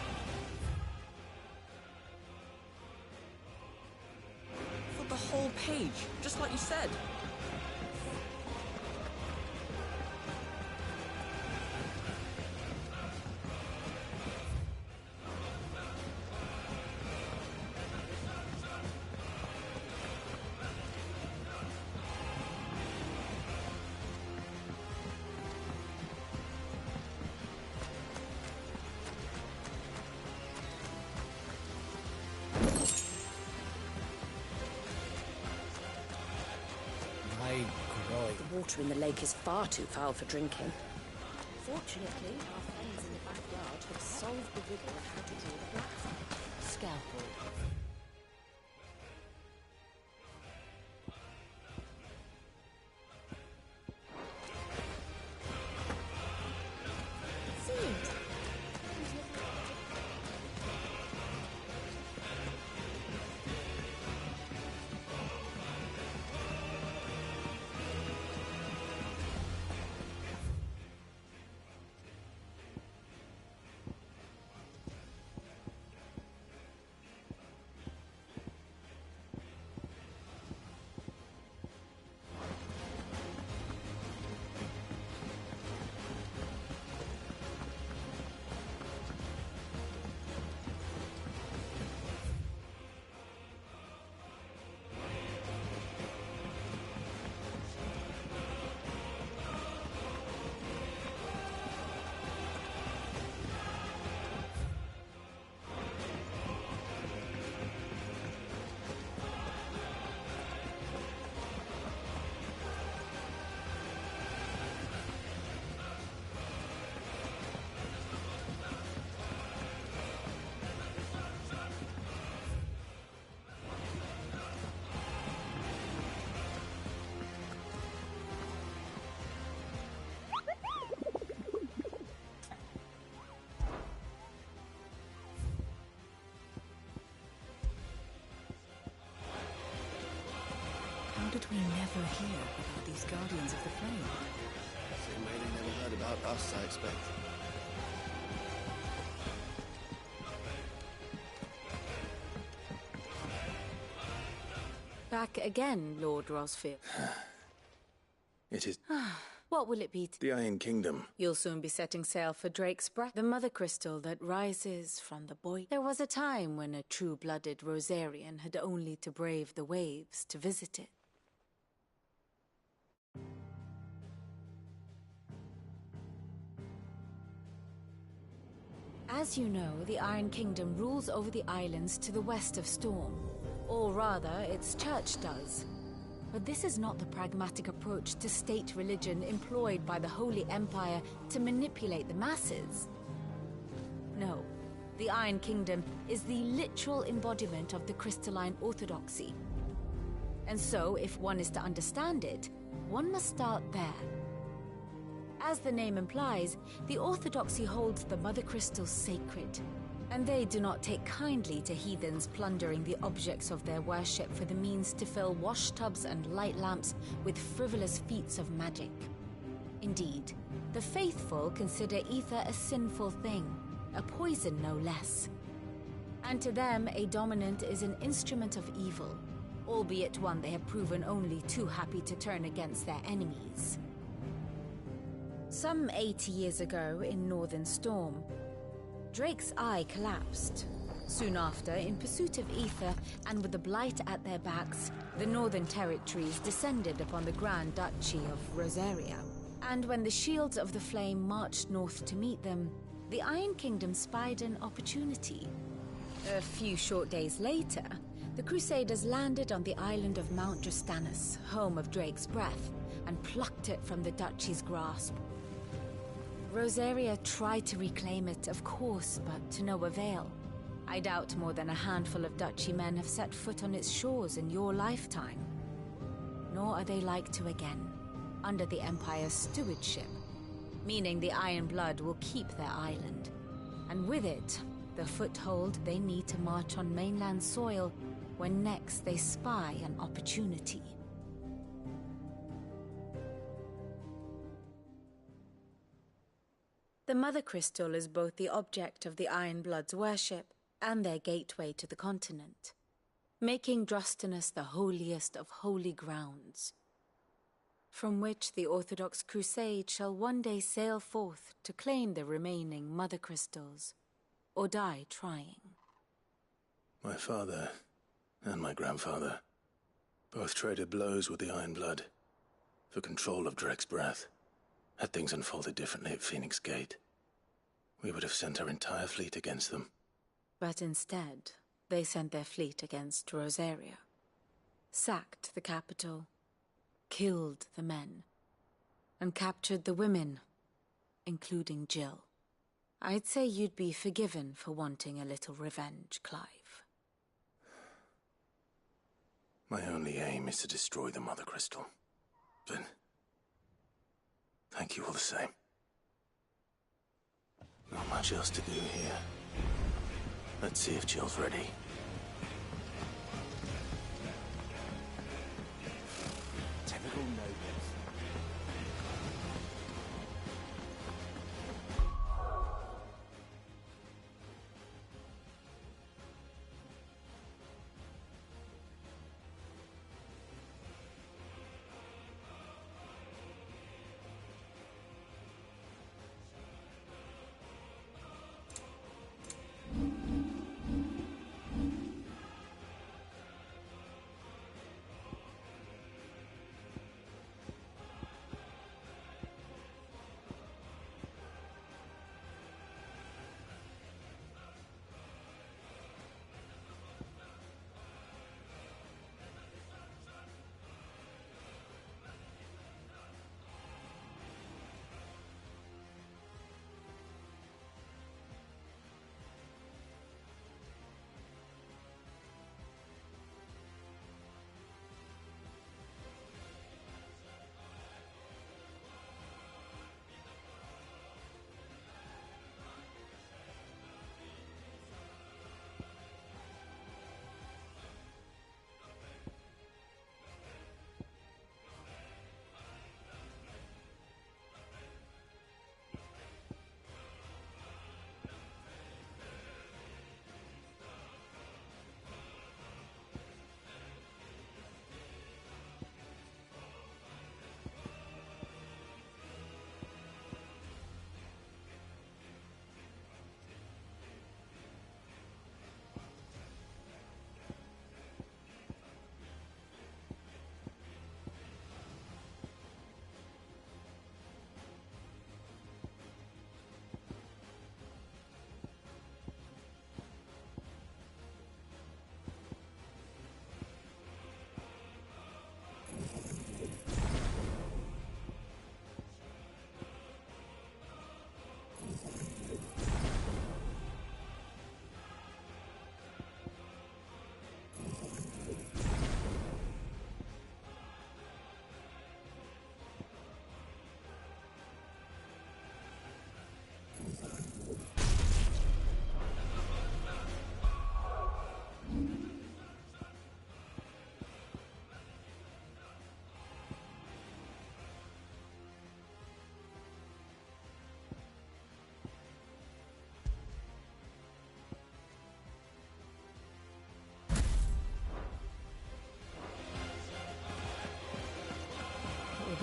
For the whole page, just like you said. The water in the lake is far too foul for drinking. Fortunately, our friends in the backyard have solved the riddle of how to draw the black scalpel. How did we never hear about these Guardians of the Flame? Same way they never heard about us, I expect. Back again, Lord Rosfield. It is What will it be? the Iron Kingdom. You'll soon be setting sail for Drake's Brack, the mother crystal that rises from the void. There was a time when a true-blooded Rosarian had only to brave the waves to visit it. As you know, the Iron Kingdom rules over the islands to the west of Storm. Or rather, its church does. But this is not the pragmatic approach to state religion employed by the Holy Empire to manipulate the masses. No. The Iron Kingdom is the literal embodiment of the crystalline orthodoxy. And so, if one is to understand it, one must start there. As the name implies, the orthodoxy holds the Mother Crystals sacred, and they do not take kindly to heathens plundering the objects of their worship for the means to fill washtubs and light lamps with frivolous feats of magic. Indeed, the faithful consider ether a sinful thing, a poison no less. And to them, a dominant is an instrument of evil, albeit one they have proven only too happy to turn against their enemies. Some 80 years ago, in Northern Storm, Drake's eye collapsed. Soon after, in pursuit of ether and with the Blight at their backs, the Northern Territories descended upon the Grand Duchy of Rosaria. And when the Shields of the Flame marched north to meet them, the Iron Kingdom spied an opportunity. A few short days later, the Crusaders landed on the island of Mount Drastanus, home of Drake's breath, and plucked it from the Duchy's grasp. Rosaria tried to reclaim it, of course, but to no avail. I doubt more than a handful of Duchy men have set foot on its shores in your lifetime. Nor are they like to again, under the Empire's stewardship, meaning the Iron Blood will keep their island, and with it, the foothold they need to march on mainland soil when next they spy an opportunity. The Mother Crystal is both the object of the Iron Blood's worship and their gateway to the continent, making Drastanus the holiest of holy grounds, from which the Orthodox Crusade shall one day sail forth to claim the remaining Mother Crystals, or die trying. My father and my grandfather both traded blows with the Iron Blood for control of Drake's breath. Had things unfolded differently at Phoenix Gate, we would have sent our entire fleet against them. But instead, they sent their fleet against Rosaria, sacked the capital, killed the men, and captured the women, including Jill. I'd say you'd be forgiven for wanting a little revenge, Clive. My only aim is to destroy the Mother Crystal. But thank you all the same. Not much else to do here. Let's see if Jill's ready. Typical nobles.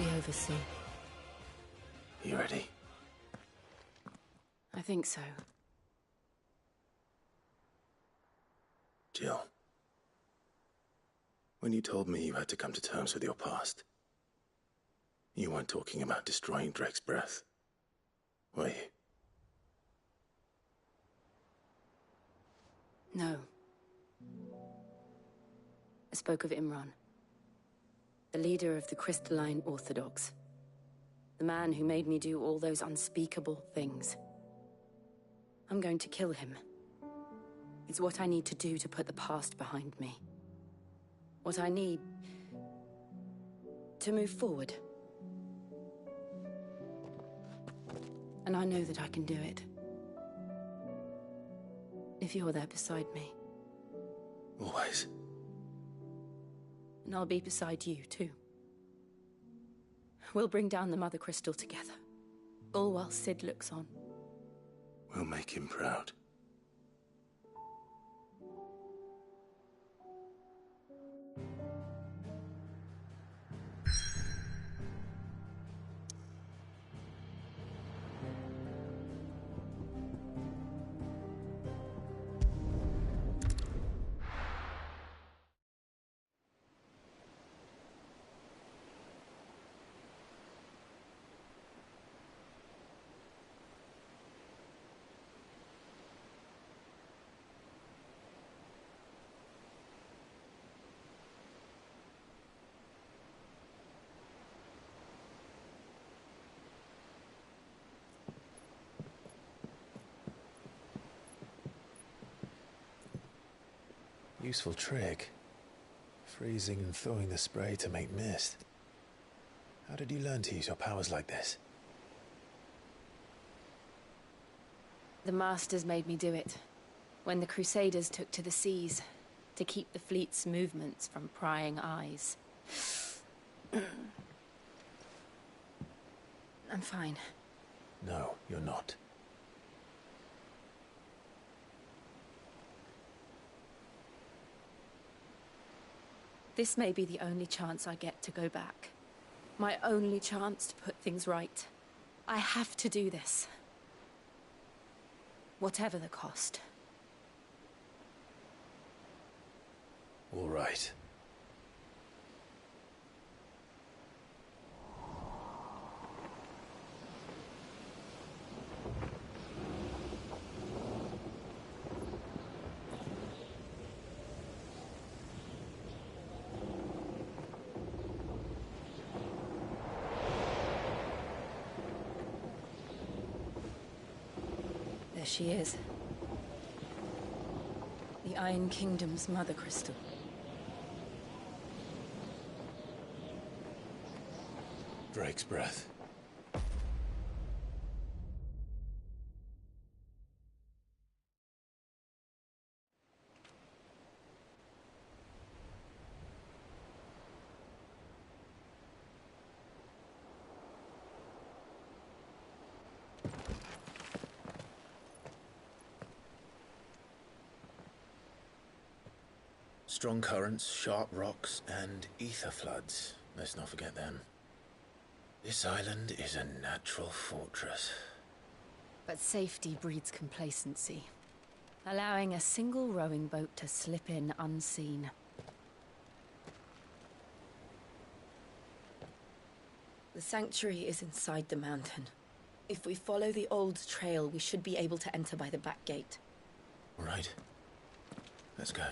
be over soon. You ready? I think so. Jill. When you told me you had to come to terms with your past, you weren't talking about destroying Drake's breath, were you? No. I spoke of Imran, the leader of the Crystalline Orthodox. The man who made me do all those unspeakable things. I'm going to kill him. It's what I need to do to put the past behind me. What I need to move forward. And I know that I can do it. If you're there beside me. Always. And I'll be beside you, too. We'll bring down the Mother Crystal together. All while Sid looks on. We'll make him proud. Useful trick. Freezing and thawing the spray to make mist. How did you learn to use your powers like this? The Masters made me do it. When the Crusaders took to the seas, to keep the fleet's movements from prying eyes. I'm fine. No, you're not. This may be the only chance I get to go back. My only chance to put things right. I have to do this. Whatever the cost. All right. There she is. The Iron Kingdom's Mother Crystal. Drake's breath. Strong currents, sharp rocks, and ether floods. Let's not forget them. This island is a natural fortress. But safety breeds complacency. Allowing a single rowing boat to slip in unseen. The sanctuary is inside the mountain. If we follow the old trail, we should be able to enter by the back gate. All right. Let's go.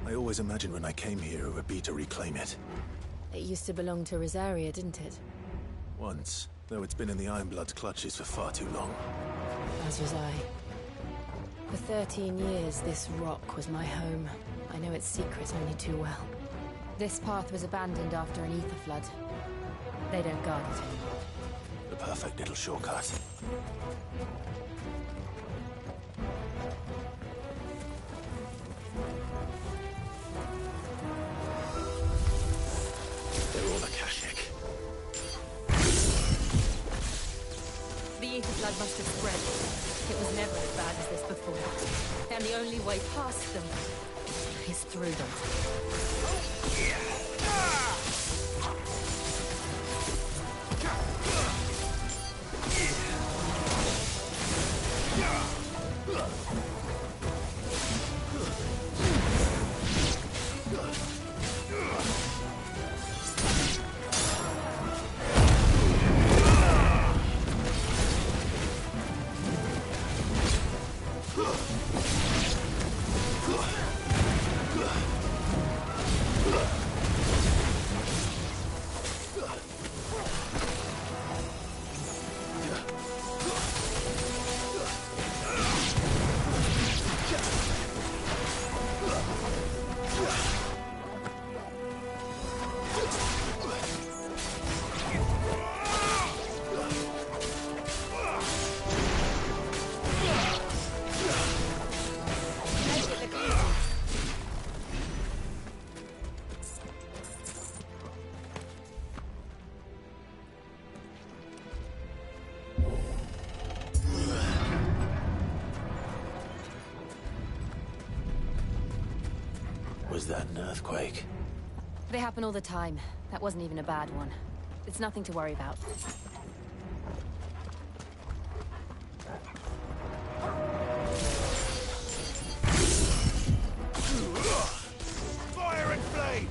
I always imagined when I came here it would be to reclaim it. It used to belong to Rosaria, didn't it? Once, though it's been in the Ironblood's clutches for far too long. As was I. For 13 years, this rock was my home. I know its secret only too well. This path was abandoned after an ether flood. They don't guard it anymore. The perfect little shortcut. They're all Akashic. The ether flood must have spread. It was never as bad as this before. There And the only way past them is through them. Was that an earthquake? They happen all the time. That wasn't even a bad one. It's nothing to worry about. Fire and flame!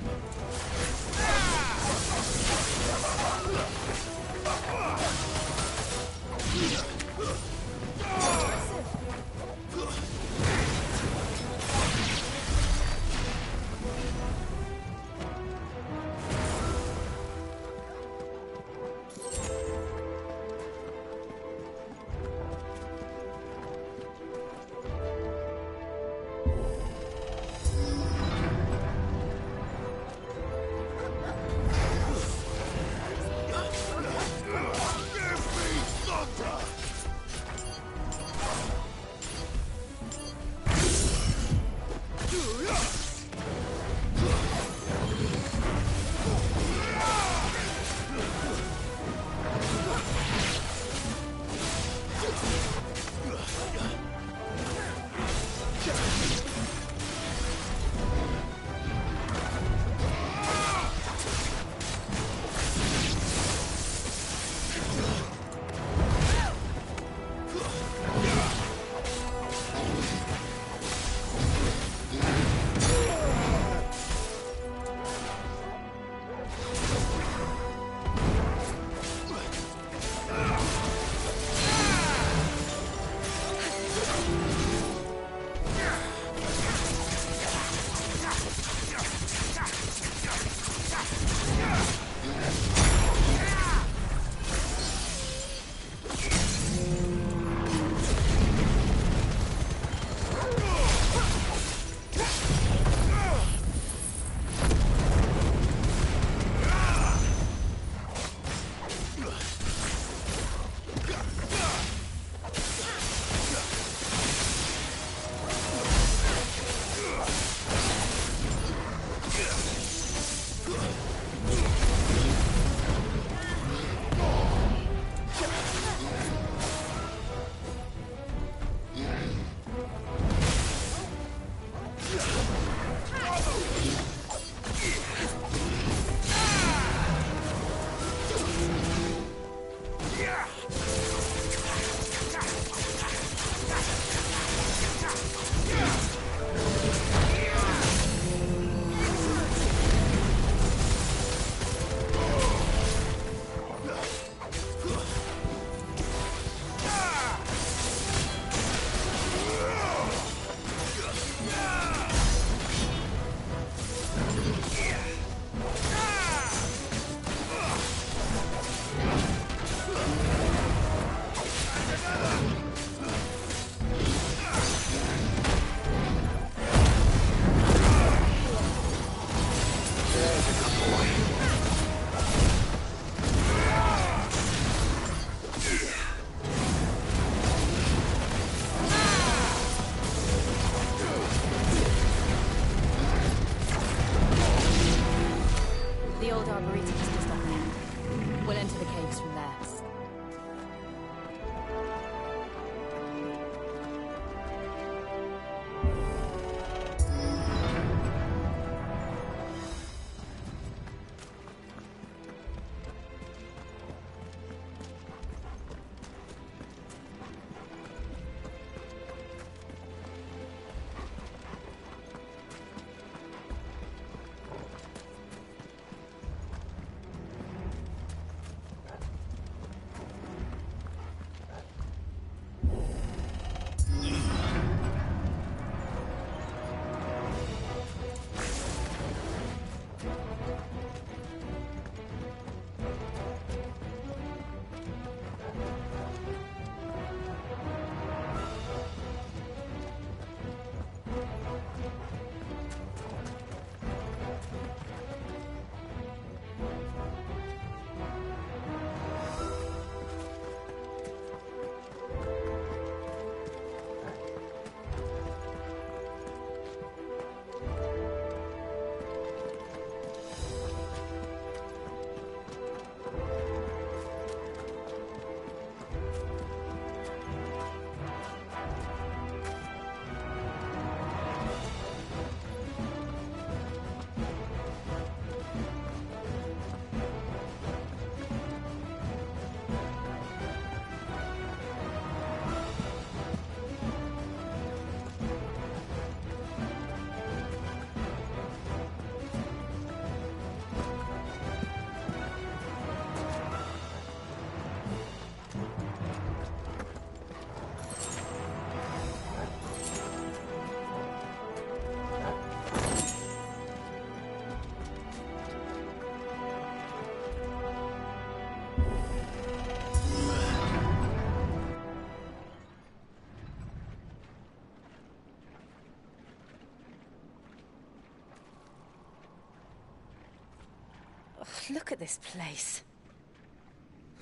Look at this place.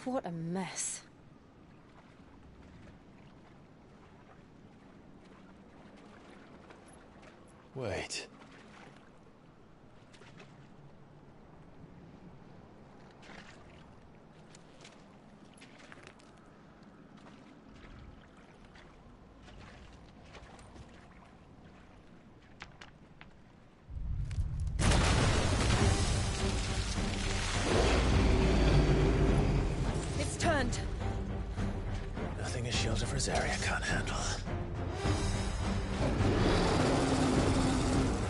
What a mess. Wait. It's turned. Nothing a shield of Rosaria can't handle.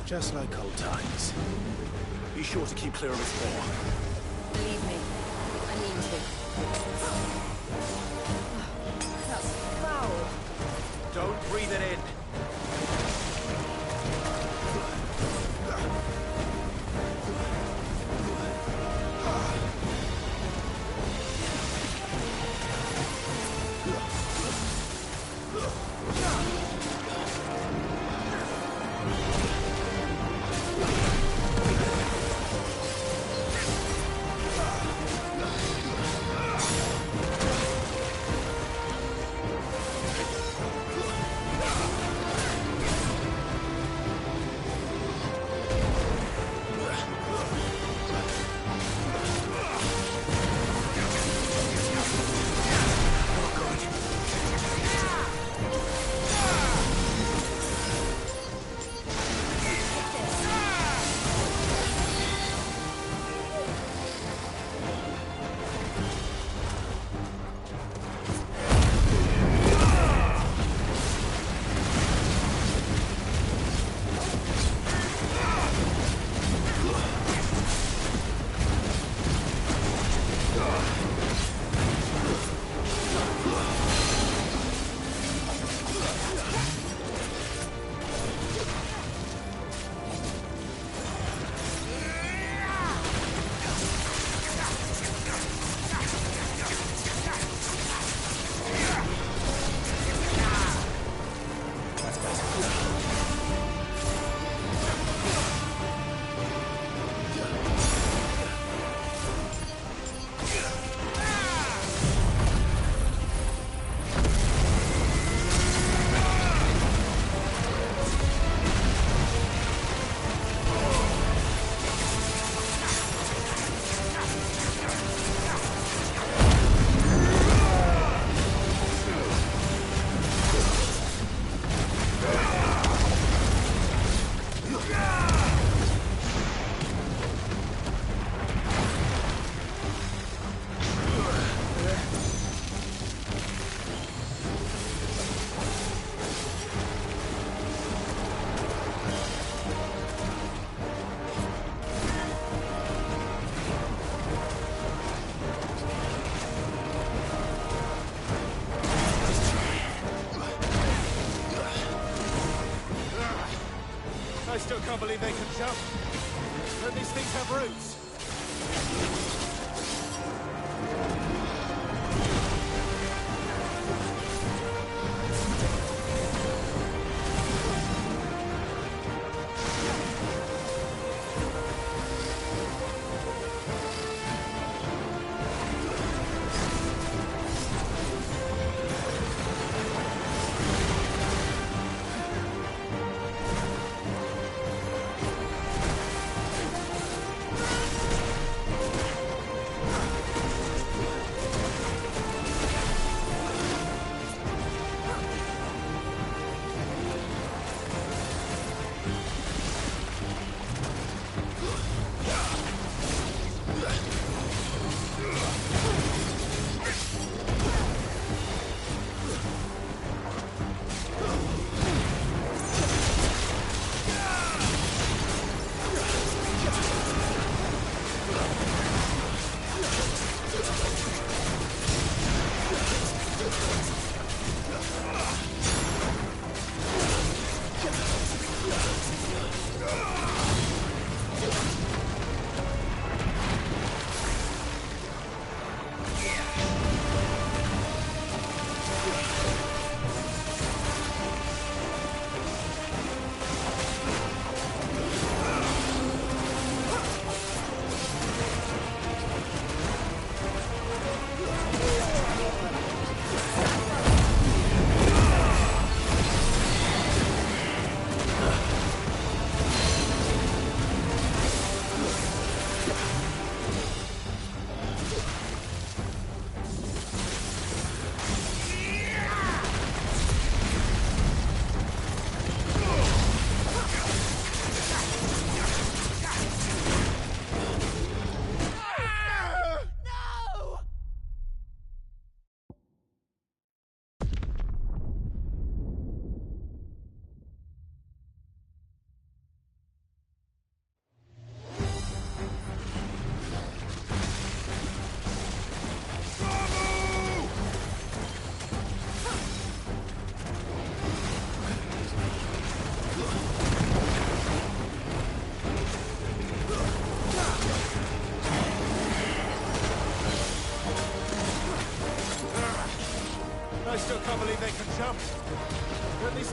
Just like old times. Be sure to keep clear of its paw. Believe me, I mean to. That's foul. Don't breathe it in. I still can't believe they can jump. Don't these things have roots?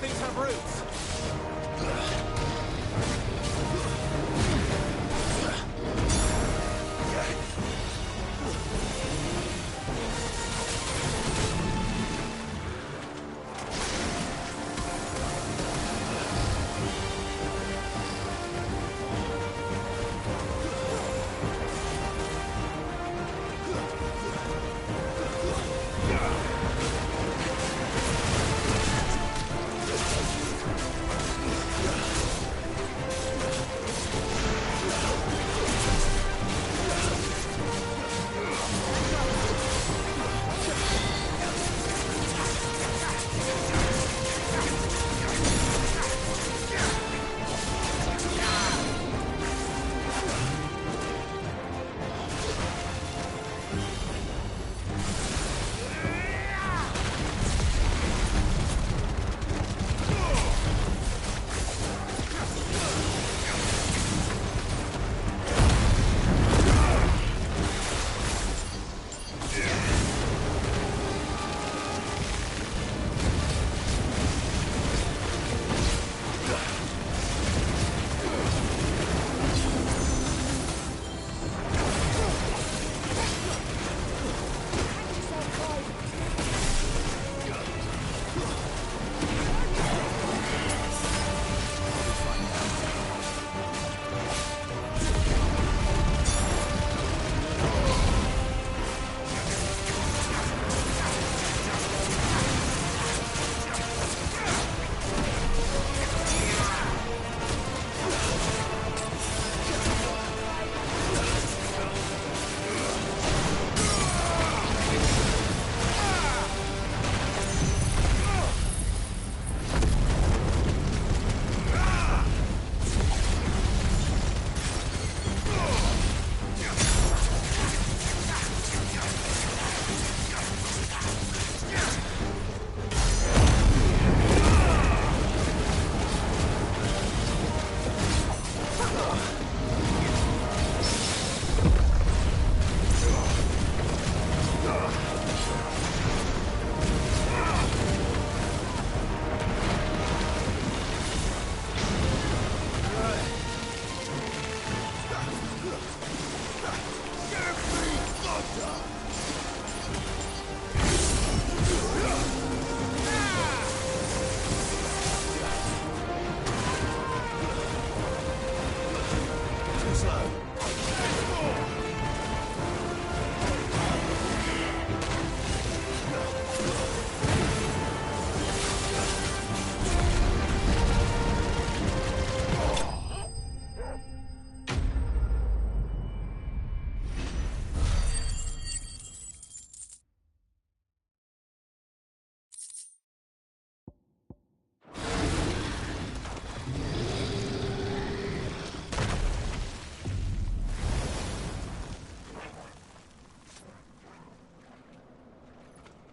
things have roots.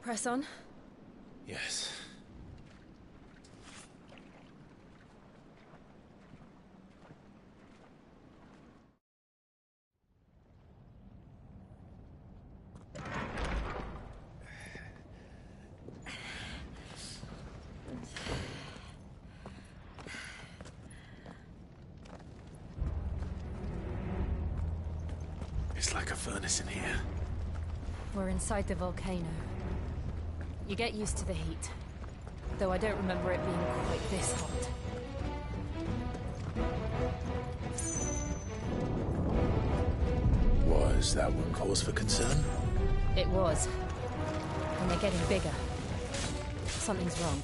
Press on. Yes. It's like a furnace in here. We're inside the volcano. You get used to the heat. Though I don't remember it being quite this hot. Was that one cause for concern? It was. And they're getting bigger. Something's wrong.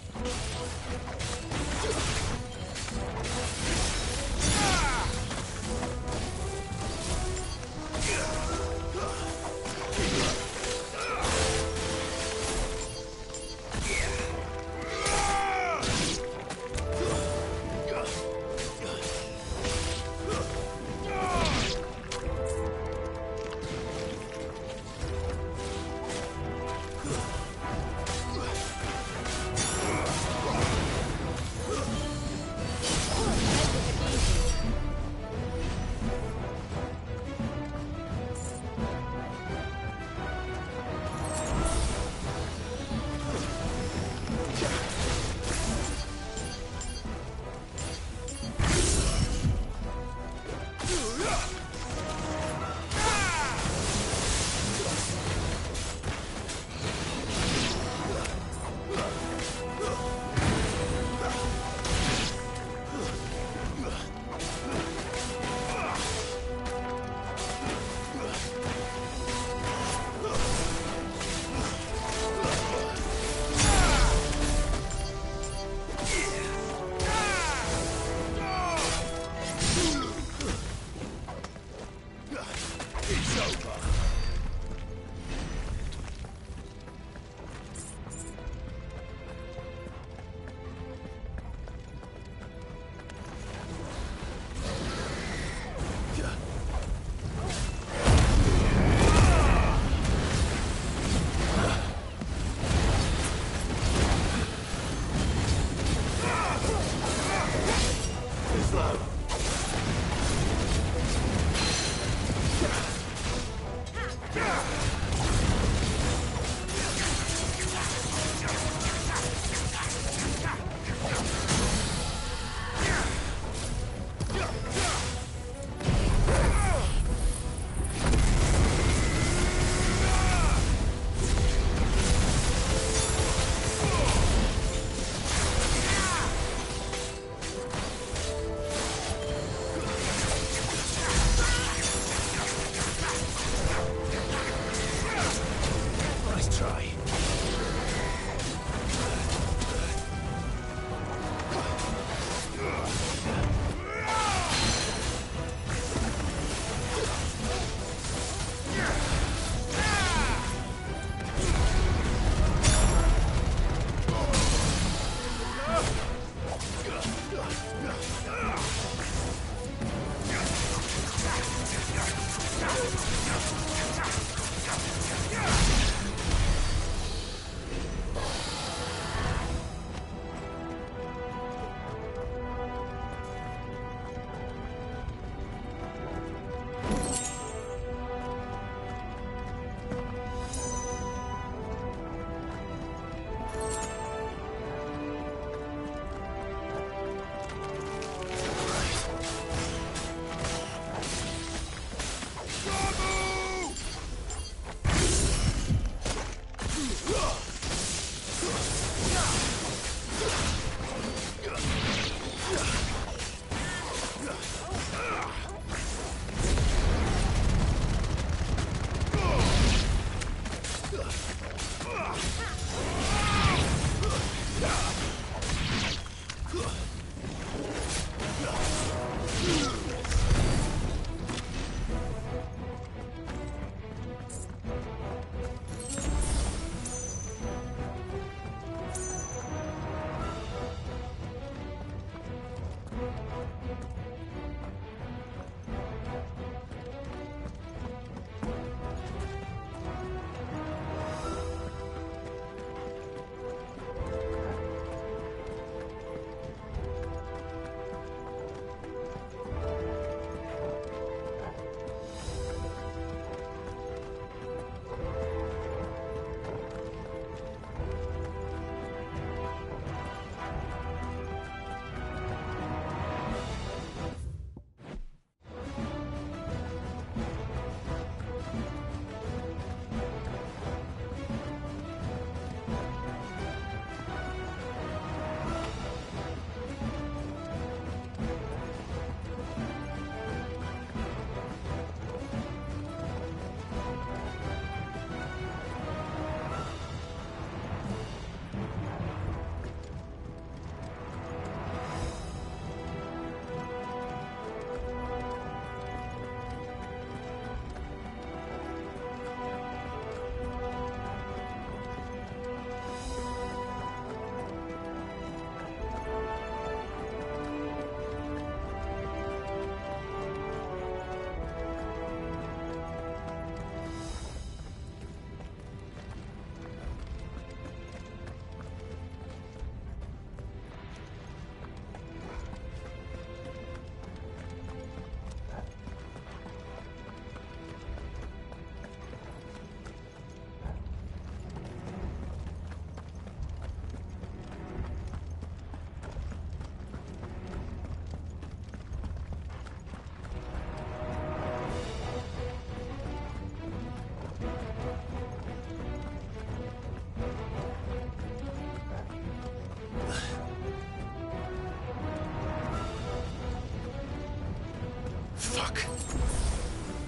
Fuck.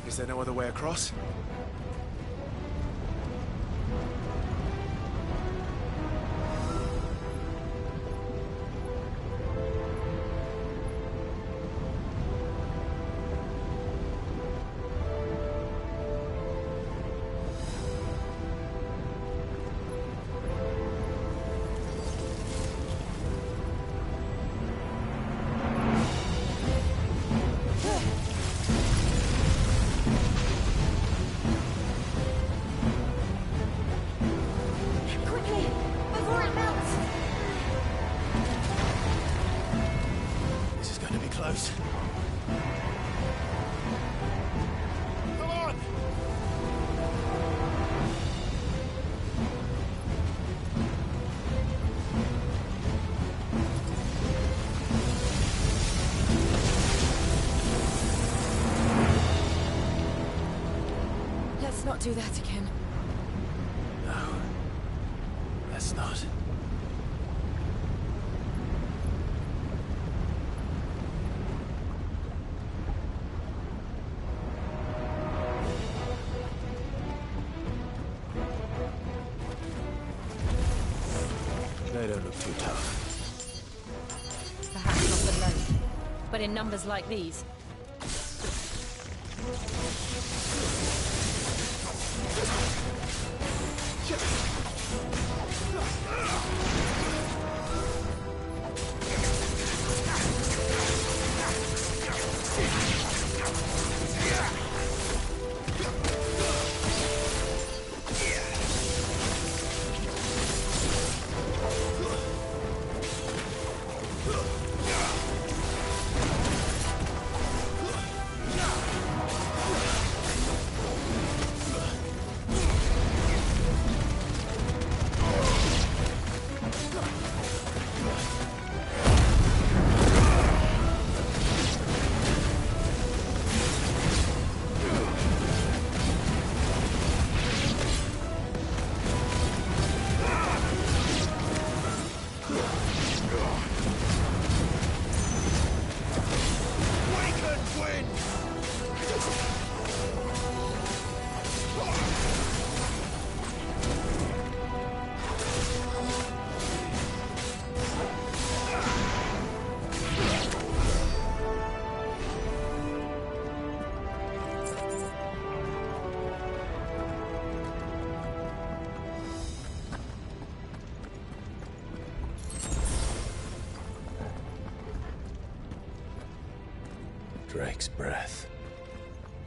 Is there no other way across? gallows. Come on! Let's not do that again. No. Let's not. They don't look too tough. Perhaps not alone, but in numbers like these. Drake's breath.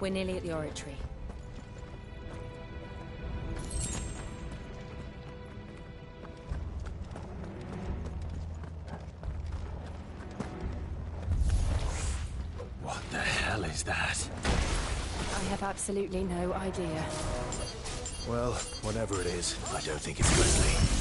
We're nearly at the oratory. What the hell is that? I have absolutely no idea. Well, whatever it is, I don't think it's Wesley.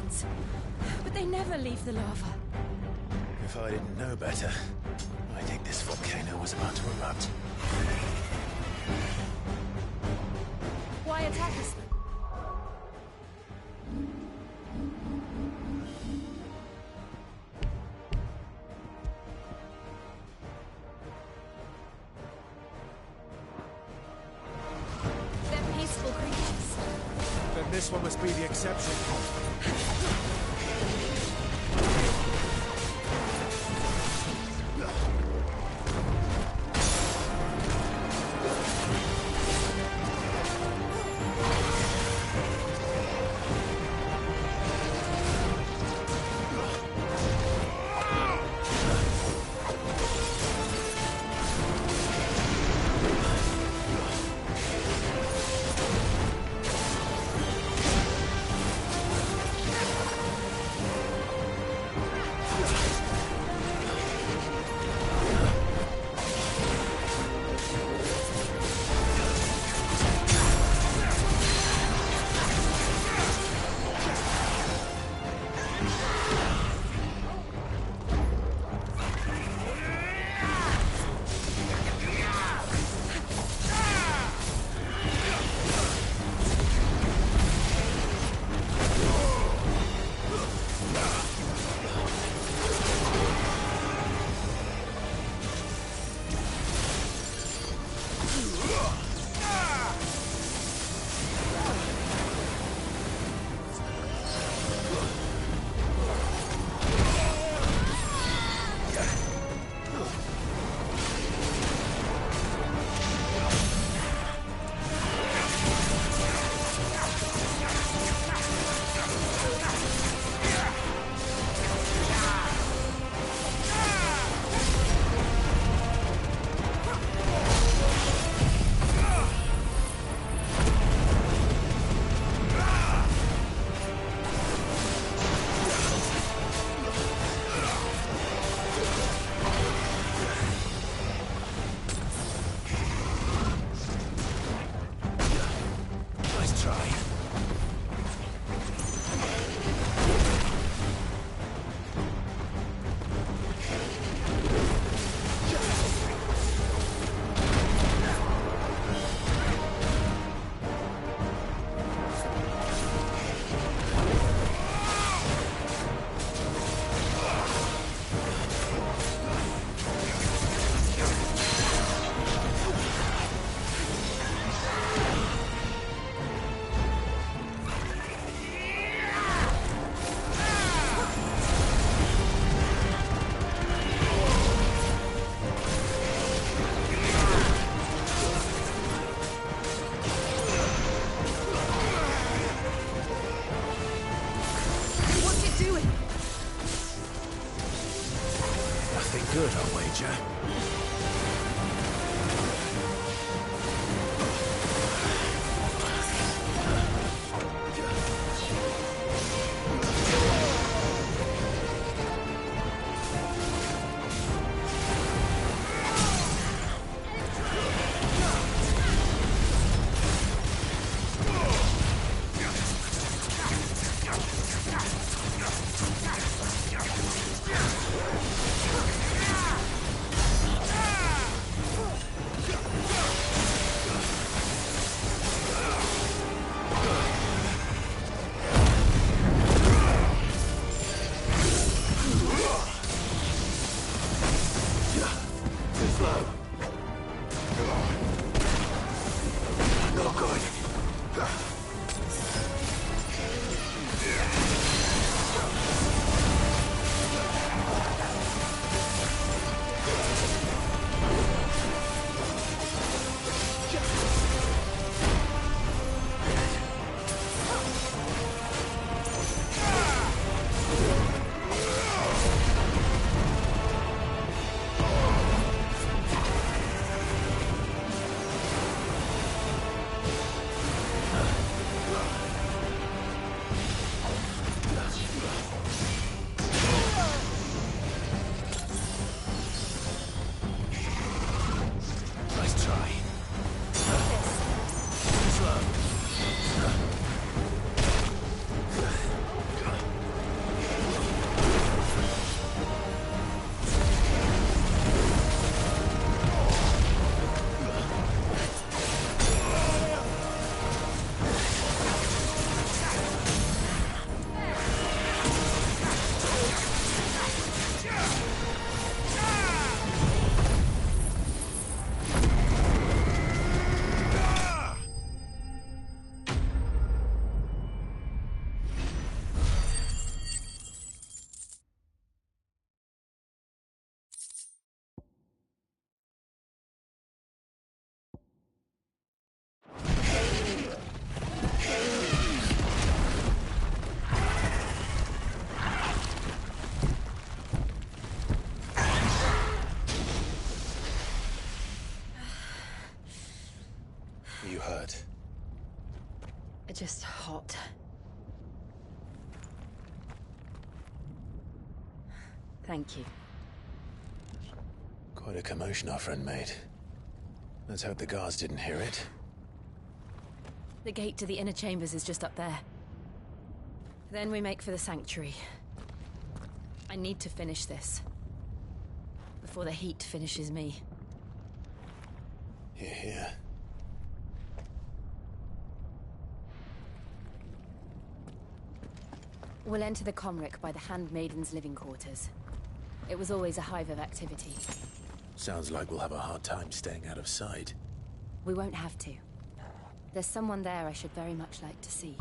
guardians. But they never leave the lava. If I didn't know better, I think this volcano was about to erupt. Why attack us then? They're peaceful creatures. Then this one must be the exception. Good, I'll wager. just hot. Thank you. Quite a commotion our friend made. Let's hope the guards didn't hear it. The gate to the inner chambers is just up there. Then we make for the sanctuary. I need to finish this. Before the heat finishes me. Hear, hear. We'll enter the Comric by the Handmaiden's living quarters. It was always a hive of activity. Sounds like we'll have a hard time staying out of sight. We won't have to. There's someone there I should very much like to see.